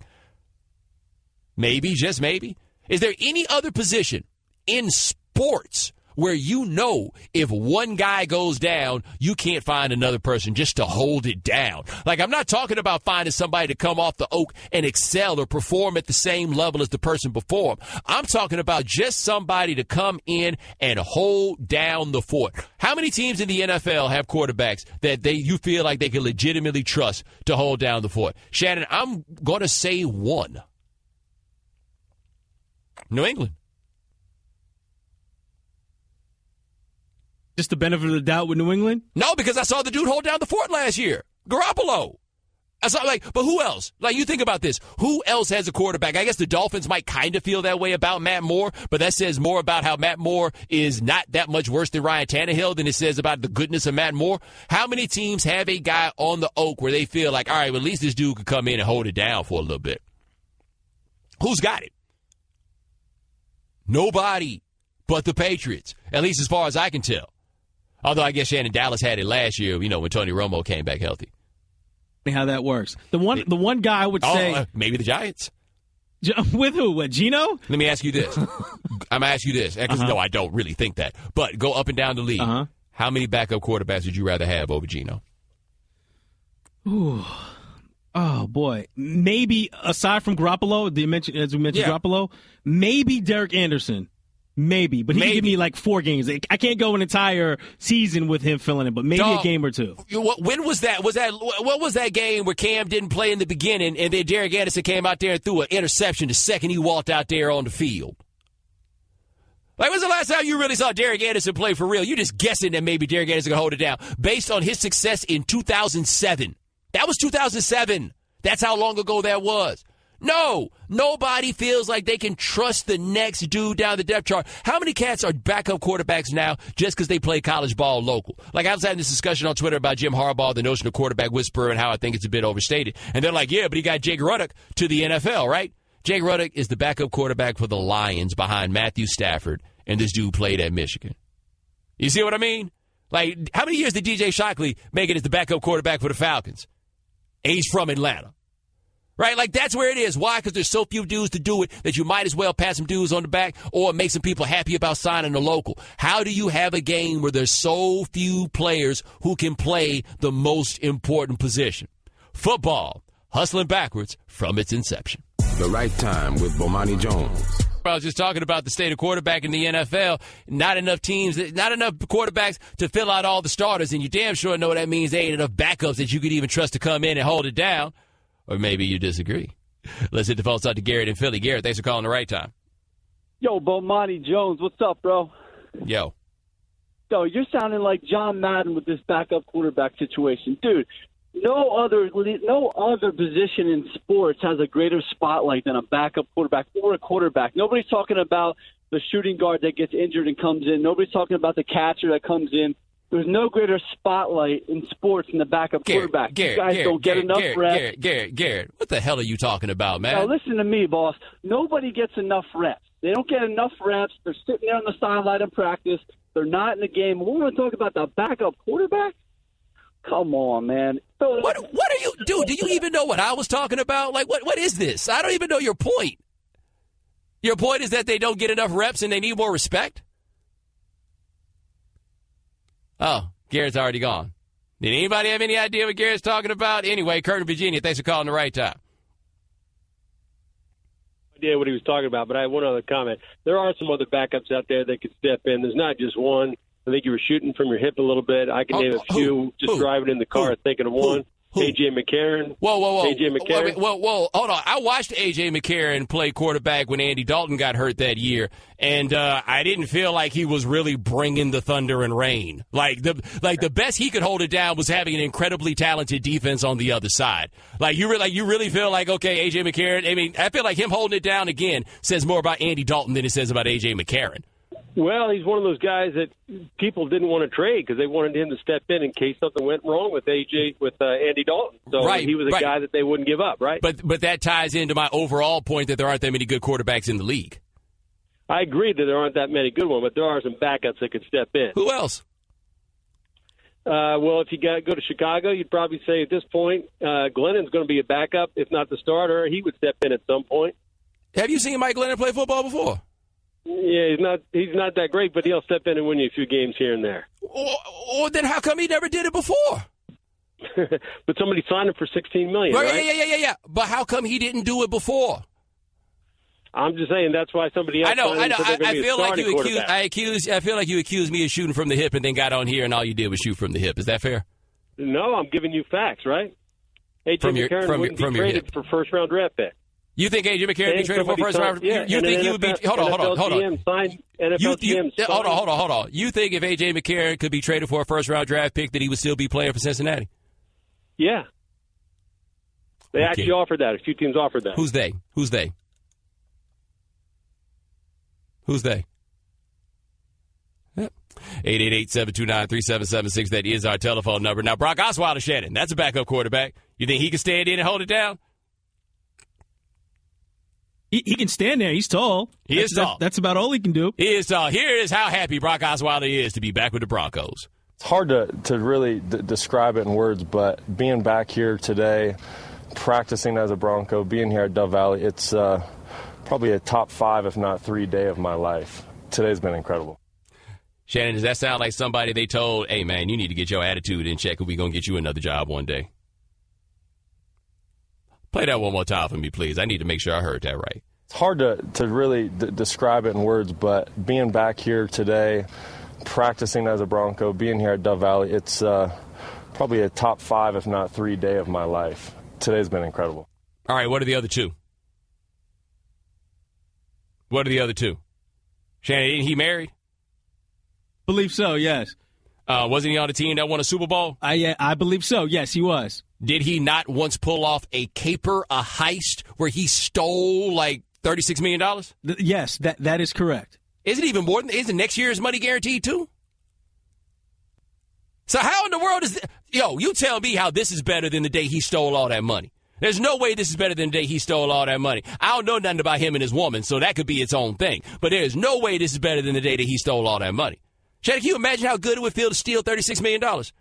Maybe, just maybe. Is there any other position in sports where you know if one guy goes down, you can't find another person just to hold it down? Like, I'm not talking about finding somebody to come off the oak and excel or perform at the same level as the person before them. I'm talking about just somebody to come in and hold down the fort. How many teams in the NFL have quarterbacks that you feel like they can legitimately trust to hold down the fort? Shannon, I'm going to say one. New England. Just the benefit of the doubt with New England? No, because I saw the dude hold down the fort last year. Garoppolo. I saw, but who else? You think about this. Who else has a quarterback? I guess the Dolphins might kind of feel that way about Matt Moore, but that says more about how Matt Moore is not that much worse than Ryan Tannehill than it says about the goodness of Matt Moore. How many teams have a guy on the oak where they feel like, all right, well, at least this dude could come in and hold it down for a little bit? Who's got it? Nobody but the Patriots, at least as far as I can tell. Although I guess Shannon Dallas had it last year, when Tony Romo came back healthy. How that works. The one guy I would say... maybe the Giants. With who? What, Geno? Let me ask you this. I'm going to ask you this. Because, no, I don't really think that. But go up and down the league. How many backup quarterbacks would you rather have over Geno? Ooh. Oh, boy. Maybe, aside from Garoppolo, as we mentioned Garoppolo, maybe Derek Anderson. Maybe, but he can give me like 4 games. I can't go an entire season with him filling it, but maybe a game or 2. When was that? What was that game where Cam didn't play in the beginning, and then Derek Anderson came out there and threw an interception the second he walked out there on the field? When's the last time you really saw Derek Anderson play for real? You're just guessing that maybe Derek Anderson can hold it down based on his success in 2007. That was 2007. That's how long ago that was. No, nobody feels like they can trust the next dude down the depth chart. How many cats are backup quarterbacks now just because they play college ball local? I was having this discussion on Twitter about Jim Harbaugh, the notion of quarterback whisperer, and how I think it's a bit overstated. And they're like, yeah, but he got Jake Ruddock to the NFL, right? Jake Ruddock is the backup quarterback for the Lions behind Matthew Stafford, and this dude played at Michigan. You see what I mean? How many years did DJ Shockley make it as the backup quarterback for the Falcons? And he's from Atlanta. Right? That's where it is. Why? Because there's so few dudes to do it that you might as well pass some dudes on the back or make some people happy about signing a local. How do you have a game where there's so few players who can play the most important position? Football, hustling backwards from its inception. The Right Time with Bomani Jones. I was just talking about the state of quarterback in the NFL. Not enough teams, not enough quarterbacks to fill out all the starters, and you damn sure know that means there ain't enough backups that you could even trust to come in and hold it down. Or maybe you disagree. Let's hit the phone talk to Garrett in Philly. Garrett, thanks for calling The Right Time. Yo, Bomani Jones, what's up, bro? Yo, you're sounding like John Madden with this backup quarterback situation. Dude, no other position in sports has a greater spotlight than a backup quarterback or a quarterback. Nobody's talking about the shooting guard that gets injured and comes in. Nobody's talking about the catcher that comes in. There's no greater spotlight in sports than the backup quarterback. You guys don't get enough reps. Garrett, what the hell are you talking about, man? Now, listen to me, boss. Nobody gets enough reps. They don't get enough reps. They're sitting there on the sideline in practice. They're not in the game. We want to talk about the backup quarterback? Come on, man. What are you doing? Do you even know what I was talking about? What is this? I don't even know your point. Your point is that they don't get enough reps and they need more respect? Oh, Garrett's already gone. Did anybody have any idea what Garrett's talking about? Anyway, Kurt in Virginia, thanks for calling The Right Time. Idea what he was talking about, but I have one other comment. There are some other backups out there that could step in. There's not just one. I think you were shooting from your hip a little bit. I can name a few. Driving in the car thinking of one. A.J. McCarron. Whoa. A.J. McCarron. Whoa. Hold on. I watched A.J. McCarron play quarterback when Andy Dalton got hurt that year, and I didn't feel like he was really bringing the thunder and rain. The best he could hold it down was having an incredibly talented defense on the other side. You really feel like, okay, A.J. McCarron, I mean, I feel like him holding it down again says more about Andy Dalton than it says about A.J. McCarron. Well, he's one of those guys that people didn't want to trade because they wanted him to step in case something went wrong with Andy Dalton. So he was a guy that they wouldn't give up, right? But that ties into my overall point that there aren't that many good quarterbacks in the league. I agree that there aren't that many good ones, but there are some backups that could step in. Who else? Well, if you go to Chicago, you'd probably say at this point Glennon's going to be a backup, if not the starter. He would step in at some point. Have you seen Mike Glennon play football before? Yeah, he's not that great, but he'll step in and win you a few games here and there. Or then how come he never did it before? But somebody signed him for $16 million, right? Yeah. But how come he didn't do it before? I'm just saying that's why somebody else. I know. I feel like you accused me of shooting from the hip and then got on here and all you did was shoot from the hip. Is that fair? No, I'm giving you facts, right? A.J. McCarron wouldn't be traded for first-round draft pick. You think A.J. McCarron would be traded for a first round? Yeah, you think he would be? Hold on. Hold on. You think if A.J. McCarron could be traded for a first round draft pick, that he would still be playing for Cincinnati? Yeah. They actually offered that. A few teams offered that. Who's they? 888-729-3776. That is our telephone number. Now, Brock Osweiler, Shannon, that's a backup quarterback. You think he can stand in and hold it down? He can stand there. He's tall. He is tall. That's about all he can do. He is tall. Here is how happy Brock Osweiler is to be back with the Broncos. It's hard to really describe it in words, but being back here today, practicing as a Bronco, being here at Dove Valley, it's probably a top 5, if not 3 day of my life. Today's been incredible. Shannon, does that sound like somebody they told, hey, man, you need to get your attitude in check or we're going to get you another job one day? Play that one more time for me, please. I need to make sure I heard that right. It's hard to really describe it in words, but being back here today, practicing as a Bronco, being here at Dove Valley, it's probably a top 5, if not 3 day of my life. Today's been incredible. All right, what are the other two? Shannon, isn't he married? Believe so, yes. Wasn't he on a team that won a Super Bowl? I believe so. Yes, he was. Did he not once pull off a caper, a heist, where he stole like $36 million? Yes, that is correct. Is it even more than? Isn't next year's money guaranteed too? So how in the world is you tell me how this is better than the day he stole all that money. There's no way this is better than the day he stole all that money. I don't know nothing about him and his woman, so that could be its own thing. But there's no way this is better than the day that he stole all that money. Shannon, can you imagine how good it would feel to steal $36 million? I was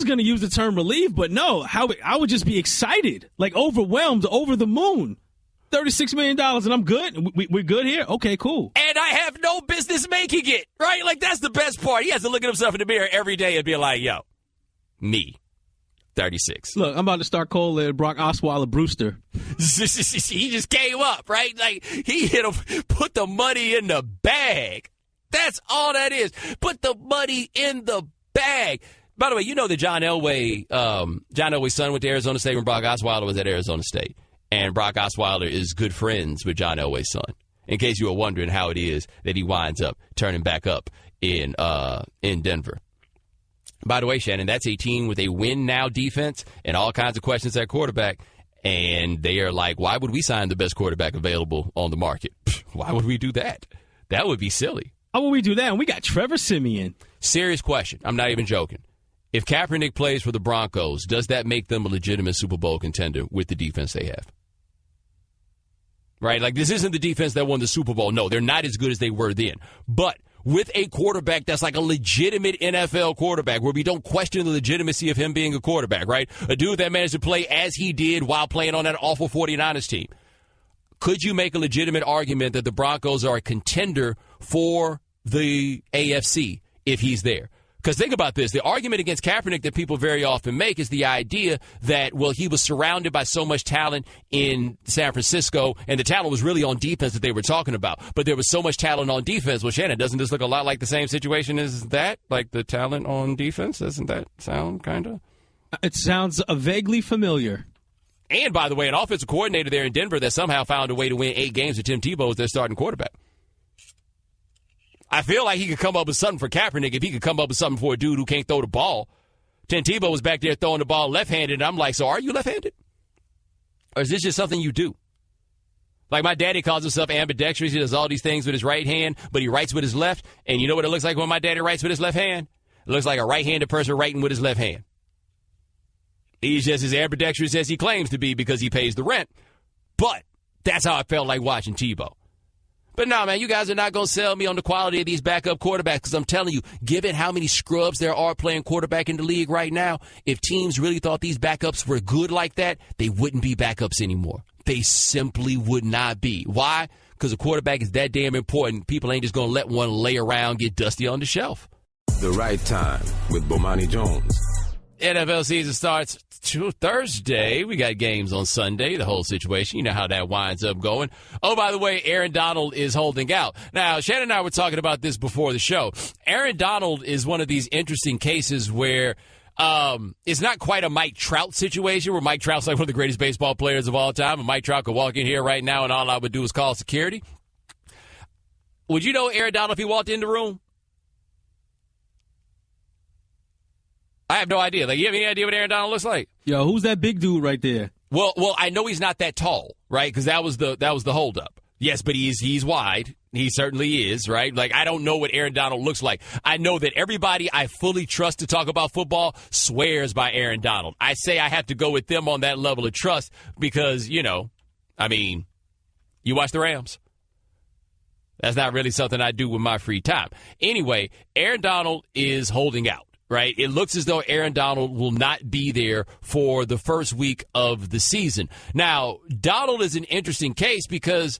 going to use the term relief, but no, I would just be excited, like overwhelmed, over the moon. $36 million and I'm good? We're good here? Okay, cool. And I have no business making it, right? Like, that's the best part. He has to look at himself in the mirror every day and be like, yo, me, 36. Look, I'm about to start calling Brock Osweiler Brewster. He just came up, right? Like, he hit him, put the money in the bag. That's all that is. Put the money in the bag. By the way, you know that John Elway's son went to Arizona State when Brock Osweiler was at Arizona State. And Brock Osweiler is good friends with John Elway's son. In case you were wondering how it is that he winds up turning back up in Denver. By the way, Shannon, that's a team with a win-now defense and all kinds of questions at quarterback. And they are like, why would we sign the best quarterback available on the market? Why would we do that? That would be silly. How would we do that? And we got Trevor Siemian. Serious question. I'm not even joking. If Kaepernick plays for the Broncos, does that make them a legitimate Super Bowl contender with the defense they have? Right? Like, this isn't the defense that won the Super Bowl. No, they're not as good as they were then. But with a quarterback that's like a legitimate NFL quarterback, where we don't question the legitimacy of him being a quarterback, right? A dude that managed to play as he did while playing on that awful 49ers team. Could you make a legitimate argument that the Broncos are a contender for the AFC if he's there? Because think about this. The argument against Kaepernick that people very often make is the idea that, well, he was surrounded by so much talent in San Francisco, and the talent was really on defense that they were talking about. But there was so much talent on defense. Well, Shannon, doesn't this look a lot like the same situation as that? Like the talent on defense? Doesn't that sound kind of? It sounds vaguely familiar. And, by the way, an offensive coordinator there in Denver that somehow found a way to win 8 games with Tim Tebow as their starting quarterback. I feel like he could come up with something for Kaepernick if he could come up with something for a dude who can't throw the ball. Tim Tebow was back there throwing the ball left-handed, and I'm like, so are you left-handed? Or is this just something you do? Like my daddy calls himself ambidextrous. He does all these things with his right hand, but he writes with his left. And you know what it looks like when my daddy writes with his left hand? It looks like a right-handed person writing with his left hand. He's just as ambidextrous as he claims to be because he pays the rent. But that's how I felt like watching Tebow. But no, man, you guys are not going to sell me on the quality of these backup quarterbacks because I'm telling you, given how many scrubs there are playing quarterback in the league right now, if teams really thought these backups were good like that, they wouldn't be backups anymore. They simply would not be. Why? Because a quarterback is that damn important. People ain't just going to let one lay around, get dusty on the shelf. The Right Time with Bomani Jones. NFL season starts Thursday. We got games on Sunday, the whole situation. You know how that winds up going. Oh, by the way, Aaron Donald is holding out. Now, Shannon and I were talking about this before the show. Aaron Donald is one of these interesting cases where It's not quite a Mike Trout situation where Mike Trout's like one of the greatest baseball players of all time, and Mike Trout could walk in here right now and all I would do is call security. Would you know Aaron Donald if he walked in the room? I have no idea. Like, you have any idea what Aaron Donald looks like? Yo, who's that big dude right there? Well, I know he's not that tall, right? Because that was the holdup. Yes, but he's wide. He certainly is, right? Like, I don't know what Aaron Donald looks like. I know that everybody I fully trust to talk about football swears by Aaron Donald. I say I have to go with them on that level of trust because, you watch the Rams. That's not really something I do with my free time. Anyway, Aaron Donald is holding out. Right? It looks as though Aaron Donald will not be there for the first week of the season. Now, Donald is an interesting case because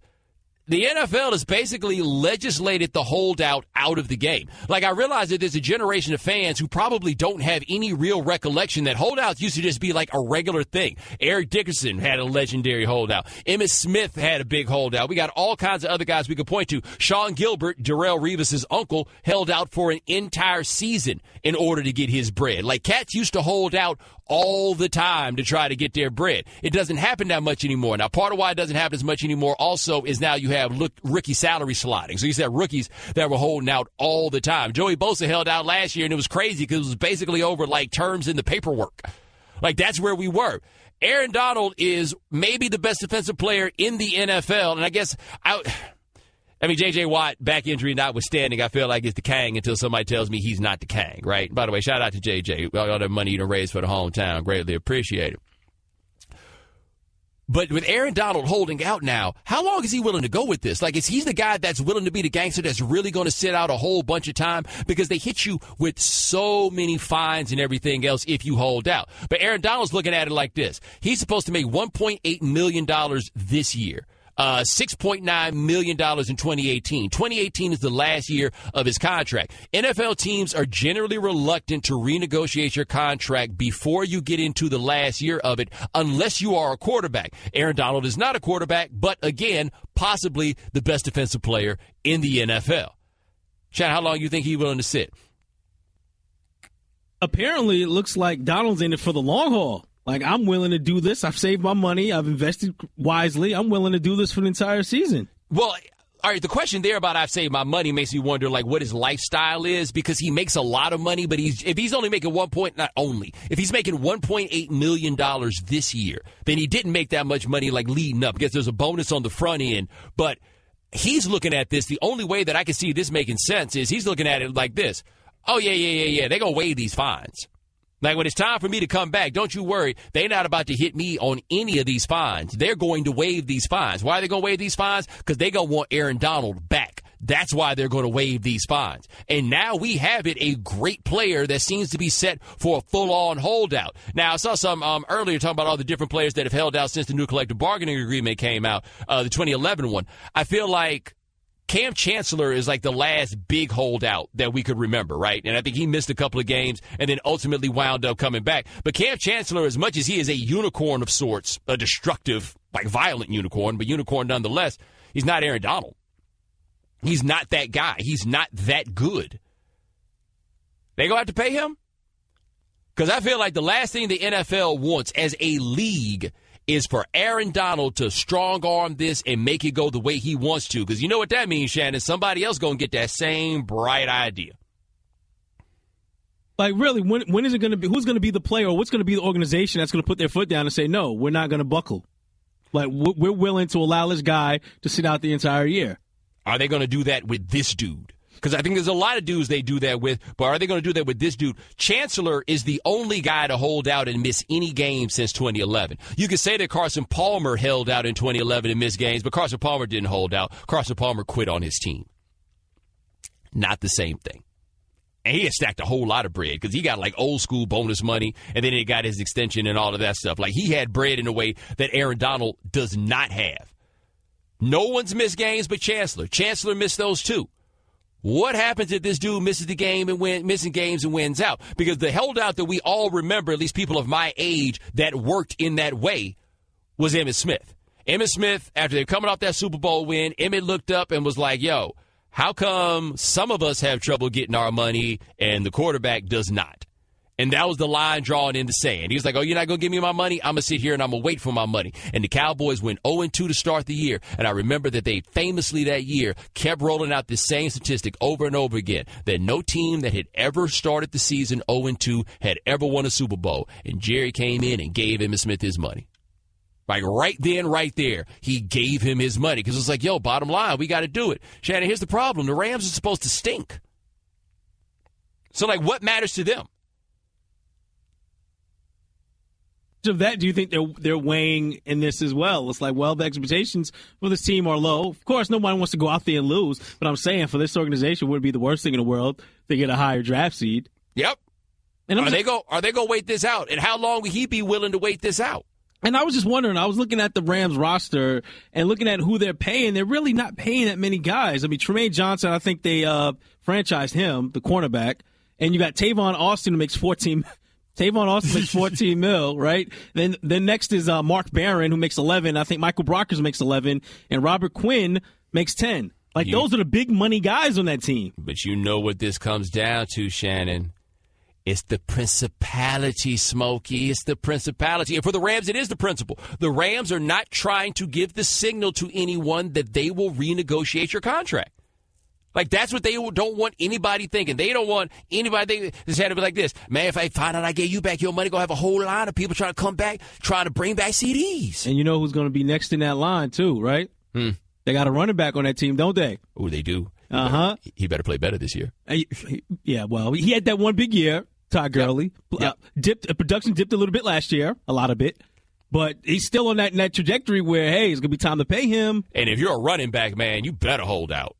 the NFL has basically legislated the holdout out of the game. Like, I realize that there's a generation of fans who probably don't have any real recollection that holdouts used to just be like a regular thing. Eric Dickerson had a legendary holdout. Emmitt Smith had a big holdout. We got all kinds of other guys we could point to. Sean Gilbert, Darrelle Revis' uncle, held out for an entire season in order to get his bread. Like, cats used to hold out all the time to try to get their bread. It doesn't happen that much anymore. Now, part of why it doesn't happen as much anymore also is now you have rookie salary sliding. So you have rookies that were holding out all the time. Joey Bosa held out last year, and it was crazy because it was basically over like terms in the paperwork. Like, that's where we were. Aaron Donald is maybe the best defensive player in the NFL, and I guess J.J. Watt, back injury notwithstanding, I feel like it's the Kang until somebody tells me he's not the Kang, right? By the way, shout out to J.J. All that money you done raised for the hometown. Greatly appreciate it. But with Aaron Donald holding out now, how long is he willing to go with this? Like, is he the guy that's willing to be the gangster that's really going to sit out a whole bunch of time? Because they hit you with so many fines and everything else if you hold out. But Aaron Donald's looking at it like this. He's supposed to make $1.8 million this year. $6.9 million in 2018. 2018 is the last year of his contract. NFL teams are generally reluctant to renegotiate your contract before you get into the last year of it, unless you are a quarterback. Aaron Donald is not a quarterback, but again, possibly the best defensive player in the NFL. Chad, how long do you think he's willing to sit? Apparently, it looks like Donald's in it for the long haul. Like, I'm willing to do this. I've saved my money. I've invested wisely. I'm willing to do this for the entire season. Well, all right, the question there about I've saved my money makes me wonder, like, what his lifestyle is, because he makes a lot of money, but if he's only making if he's making $1.8 million this year, then he didn't make that much money, like, leading up. I guess there's a bonus on the front end, but he's looking at this. The only way that I can see this making sense is he's looking at it like this. Oh, yeah, they're going to waive these fines. Like, when it's time for me to come back, don't you worry. They're not about to hit me on any of these fines. They're going to waive these fines. Why are they going to waive these fines? Because they're going to want Aaron Donald back. That's why they're going to waive these fines. And now we have a great player that seems to be set for a full-on holdout. Now, I saw some earlier talking about all the different players that have held out since the new collective bargaining agreement came out, the 2011 one. I feel like Cam Chancellor is like the last big holdout that we could remember, right? And I think he missed a couple of games and then ultimately wound up coming back. But Cam Chancellor, as much as he is a unicorn of sorts, a destructive, like violent unicorn, but unicorn nonetheless, he's not Aaron Donald. He's not that guy. He's not that good. They going to have to pay him? Because I feel like the last thing the NFL wants as a league is for Aaron Donald to strong-arm this and make it go the way he wants to. Because you know what that means, Shannon? Somebody else going to get that same bright idea. Like, really, when is it going to be? Who's going to be the player, or what's going to be the organization that's going to put their foot down and say, no, we're not going to buckle? Like, we're willing to allow this guy to sit out the entire year. Are they going to do that with this dude? Because I think there's a lot of dudes they do that with, but are they going to do that with this dude? Chancellor is the only guy to hold out and miss any game since 2011. You could say that Carson Palmer held out in 2011 and missed games, but Carson Palmer didn't hold out. Carson Palmer quit on his team. Not the same thing. And he had stacked a whole lot of bread because he got like old school bonus money, and then he got his extension and all of that stuff. Like, he had bread in a way that Aaron Donald does not have. No one's missed games but Chancellor. Chancellor missed those too. What happens if this dude misses the game and missing games and wins out? Because the holdout that we all remember, at least people of my age, that worked in that way was Emmitt Smith. Emmitt Smith, after they're coming off that Super Bowl win, Emmitt looked up and was like, yo, how come some of us have trouble getting our money and the quarterback does not? And that was the line drawn in the sand. He was like, oh, you're not going to give me my money? I'm going to sit here and I'm going to wait for my money. And the Cowboys went 0-2 to start the year. And I remember that they famously that year kept rolling out this same statistic over and over again, that no team that had ever started the season 0-2 had ever won a Super Bowl. And Jerry came in and gave Emmitt Smith his money. Like right then, right there, he gave him his money because it's like, yo, bottom line, we got to do it. Shannon, here's the problem. The Rams are supposed to stink. So, like, what matters to them? Of that, do you think they're weighing in this as well? It's like, well, the expectations for this team are low. Of course, nobody wants to go out there and lose, but I'm saying for this organization, it would be the worst thing in the world to get a higher draft seed. Yep. And are they going to wait this out? And how long would he be willing to wait this out? And I was just wondering, I was looking at the Rams roster and looking at who they're paying. They're really not paying that many guys. I mean, Tremaine Johnson, I think they franchised him, the cornerback. And you got Tavon Austin, who makes $14 mil, right? Then next is Mark Barron, who makes 11. I think Michael Brockers makes 11, and Robert Quinn makes 10. Like, those are the big money guys on that team. But you know what this comes down to, Shannon. It's the principality, Smokey. It's the principality. And for the Rams, it is the principle. The Rams are not trying to give the signal to anyone that they will renegotiate your contract. Like, that's what they don't want anybody thinking. They don't want anybody thinking to be like this. Man, if I find out I gave you back your money, going to have a whole line of people trying to come back, trying to bring back CDs. And you know who's going to be next in that line, too, right? They got a running back on that team, don't they? Oh, they do. Uh-huh. He better play better this year. Yeah, well, he had that one big year, Todd Gurley. Yep. Production dipped a little bit last year, a lot of it. But he's still on that trajectory where, hey, it's going to be time to pay him. And if you're a running back, man, you better hold out.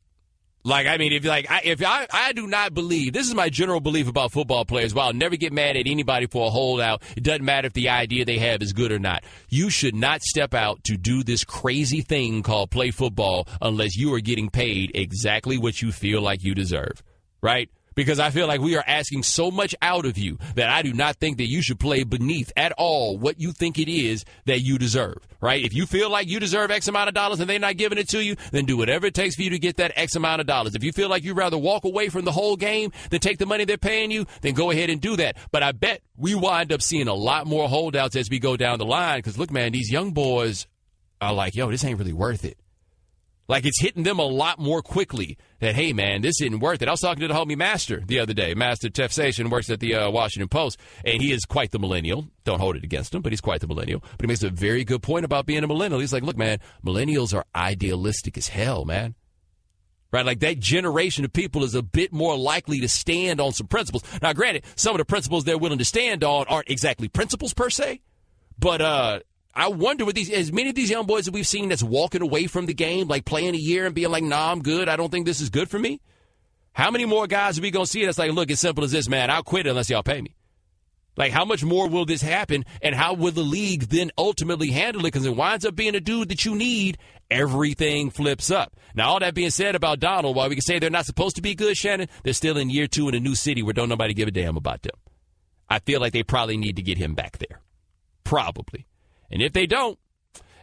Like, I mean, I do not believe, this is my general belief about football players, but I'll never get mad at anybody for a holdout. It doesn't matter if the idea they have is good or not. You should not step out to do this crazy thing called play football unless you are getting paid exactly what you feel like you deserve, right? Because I feel like we are asking so much out of you that I do not think that you should play beneath at all what you think it is that you deserve, right? If you feel like you deserve X amount of dollars and they're not giving it to you, then do whatever it takes for you to get that X amount of dollars. If you feel like you'd rather walk away from the whole game than take the money they're paying you, then go ahead and do that. But I bet we wind up seeing a lot more holdouts as we go down the line because, look, man, these young boys are like, yo, this ain't really worth it. Like, it's hitting them a lot more quickly that, hey, man, this isn't worth it. I was talking to the homie Master the other day. Master Tefsation works at the Washington Post, and he is quite the millennial. Don't hold it against him, but he's quite the millennial. But he makes a very good point about being a millennial. He's like, look, man, millennials are idealistic as hell, man. Right? Like, that generation of people is a bit more likely to stand on some principles. Now, granted, some of the principles they're willing to stand on aren't exactly principles per se, but I wonder with as many of these young boys that we've seen that's walking away from the game, like playing a year and being like, nah, I'm good. I don't think this is good for me. How many more guys are we going to see that's like, look, it's simple as this, man. I'll quit unless y'all pay me. Like, how much more will this happen, and how will the league then ultimately handle it? Because it winds up being a dude that you need. Everything flips up. Now, all that being said about Donald, while we can say they're not supposed to be good, Shannon, they're still in year 2 in a new city where don't nobody give a damn about them. I feel like they probably need to get him back there. Probably. And if they don't,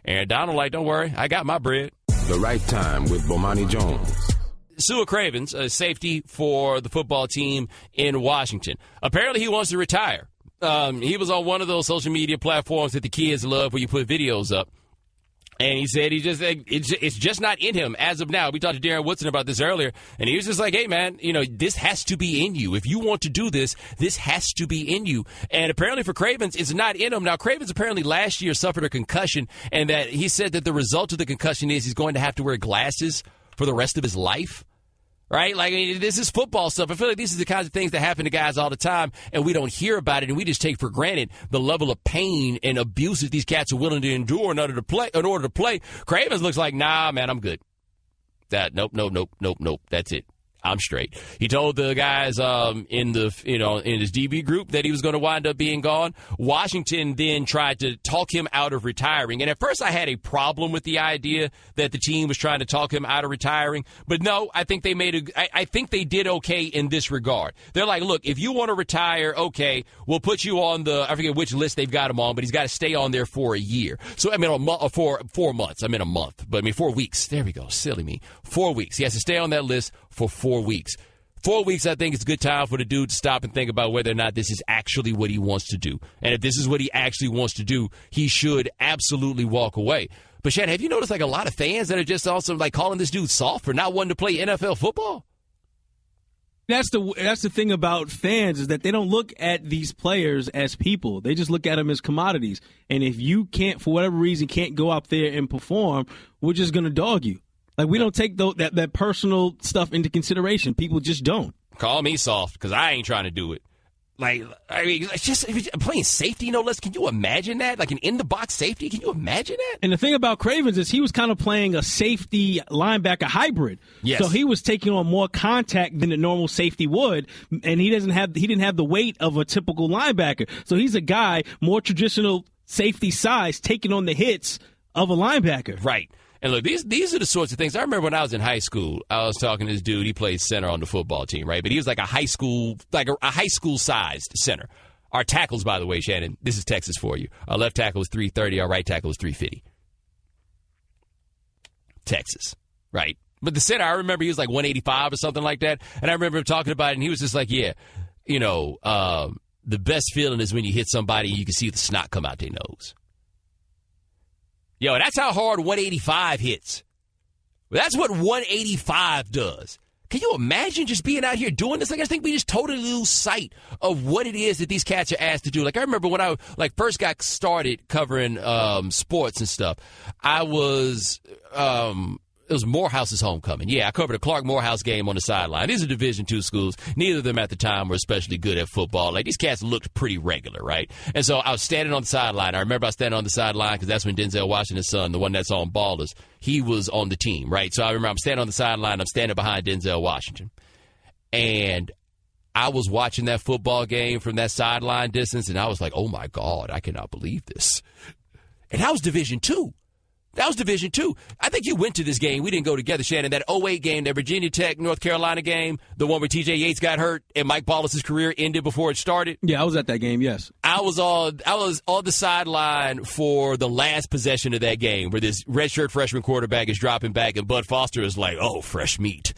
Aaron Donald, like, don't worry, I got my bread. The Right Time with Bomani Jones. Sua Cravens, a safety for the football team in Washington. Apparently he wants to retire. He was on one of those social media platforms that the kids love where you put videos up. And he said it's just not in him as of now. We talked to Darren Woodson about this earlier, and he was just like, hey, man, this has to be in you. If you want to do this, this has to be in you. And apparently for Cravens, it's not in him. Now, Cravens apparently last year suffered a concussion, and that he said that the result of the concussion is he's going to have to wear glasses for the rest of his life. Right? Like, this is football stuff. I feel like these are the kinds of things that happen to guys all the time, and we don't hear about it, and we just take for granted the level of pain and abuse that these cats are willing to endure in order to play. Cravens looks like, nah, man, I'm good. Nope. That's it. I'm straight. He told the guys in his DB group that he was going to wind up being gone. Washington then tried to talk him out of retiring. And at first I had a problem with the idea that the team was trying to talk him out of retiring. But no, I think I think they did okay in this regard. They're like, look, if you want to retire, okay, we'll put you on I forget which list they've got him on, but he's got to stay on there for a year. So, for 4 months. I mean, a month. But 4 weeks. There we go. Silly me. 4 weeks. He has to stay on that list for 4 weeks. 4 weeks, I think it's a good time for the dude to stop and think about whether or not this is actually what he wants to do. And if this is what he actually wants to do, he should absolutely walk away. But, Shannon, have you noticed, like, a lot of fans that are just also, like, calling this dude soft for not wanting to play NFL football? That's the thing about fans is that they don't look at these players as people. They just look at them as commodities. And if you can't, for whatever reason, can't go out there and perform, we're just going to dog you. Like, we don't take that personal stuff into consideration. People just don't. Call me soft, because I ain't trying to do it. Like, I mean, it's just playing safety, no less. Can you imagine that? Like an in-the-box safety? Can you imagine that? And the thing about Cravens is he was kind of playing a safety linebacker hybrid. Yes. So he was taking on more contact than a normal safety would, and he didn't have the weight of a typical linebacker. So he's a guy, more traditional safety size, taking on the hits of a linebacker. Right. And look, these are the sorts of things. I remember when I was in high school, I was talking to this dude. He played center on the football team, right? But he was like a high school sized center. Our tackles, by the way, Shannon, this is Texas for you. Our left tackle was 330. Our right tackle was 350. Texas, right? But the center, I remember he was like 185 or something like that. And I remember him talking about it, and he was just like, yeah, the best feeling is when you hit somebody and you can see the snot come out their nose. Yo, that's how hard 185 hits. That's what 185 does. Can you imagine just being out here doing this? Like, I think we just totally lose sight of what it is that these cats are asked to do. Like, I remember when I first got started covering sports and stuff, it was Morehouse's homecoming. Yeah, I covered a Clark Morehouse game on the sideline. These are Division II schools. Neither of them at the time were especially good at football. Like, these cats looked pretty regular, right? And so I was standing on the sideline. I remember I was standing on the sideline because that's when Denzel Washington's son, the one that's on Ballers, he was on the team, right? So I remember I'm standing on the sideline. I'm standing behind Denzel Washington. And I was watching that football game from that sideline distance, and I was like, oh, my God, I cannot believe this. And that was Division II. That was Division II. I think you went to this game. We didn't go together, Shannon. That 08 game, that Virginia Tech, North Carolina game, the one where T.J. Yates got hurt and Mike Ballas' career ended before it started. Yeah, I was at that game, yes. I was on the sideline for the last possession of that game where this redshirt freshman quarterback is dropping back and Bud Foster is like, oh, fresh meat.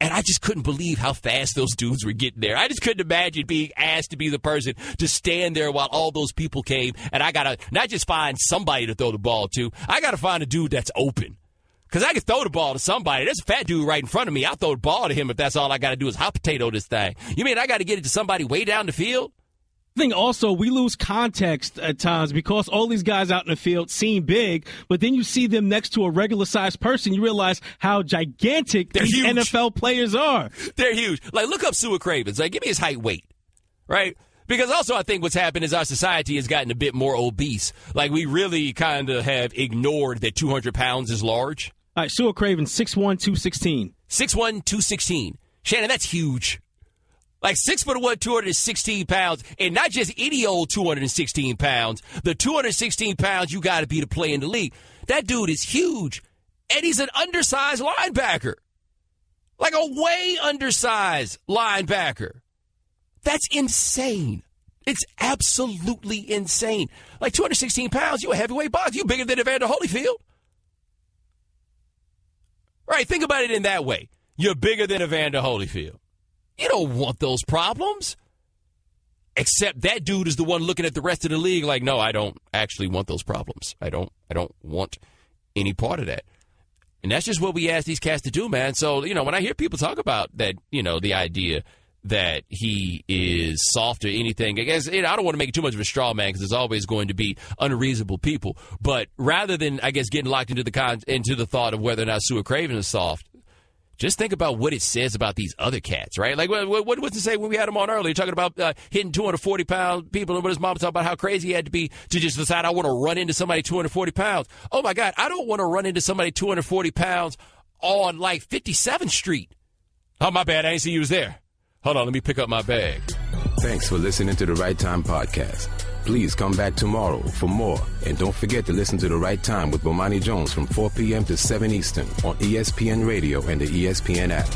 And I just couldn't believe how fast those dudes were getting there. I just couldn't imagine being asked to be the person to stand there while all those people came. And I got to not just find somebody to throw the ball to, I got to find a dude that's open. Because I can throw the ball to somebody. There's a fat dude right in front of me. I'll throw the ball to him if that's all I got to do is hot potato this thing. You mean I got to get it to somebody way down the field? I think also we lose context at times because all these guys out in the field seem big, but then you see them next to a regular-sized person, you realize how gigantic these NFL players are. They're huge. Like, look up Sua Cravens. Like, give me his height, weight, right? Because also I think what's happened is our society has gotten a bit more obese. Like, we really kind of have ignored that 200 pounds is large. All right, Sua Cravens, 6'1", 216. 6'1", 216. Shannon, that's huge. Like 6'1", 216 pounds, and not just any old 216 pounds. The 216 pounds you got to be to play in the league. That dude is huge, and he's an undersized linebacker. Like a way undersized linebacker. That's insane. It's absolutely insane. Like 216 pounds, you a heavyweight boxer. You bigger than Evander Holyfield. Right, think about it in that way. You're bigger than Evander Holyfield. You don't want those problems. Except that dude is the one looking at the rest of the league like, no, I don't actually want those problems. I don't want any part of that. And that's just what we ask these cats to do, man. So, when I hear people talk about that, the idea that he is soft or anything, I guess, I don't want to make it too much of a straw man because there's always going to be unreasonable people. But rather than, I guess, getting locked into the thought of whether or not Sua Craven is soft, just think about what it says about these other cats, right? Like, what was it say when we had him on earlier, talking about hitting 240-pound people, and what his mom talking about how crazy he had to be to just decide I want to run into somebody 240 pounds. Oh, my God, I don't want to run into somebody 240 pounds on, 57th Street. Oh, my bad, I didn't see you was there. Hold on, let me pick up my bag. Thanks for listening to The Right Time Podcast. Please come back tomorrow for more. And don't forget to listen to The Right Time with Bomani Jones from 4 p.m. to 7 Eastern on ESPN Radio and the ESPN app.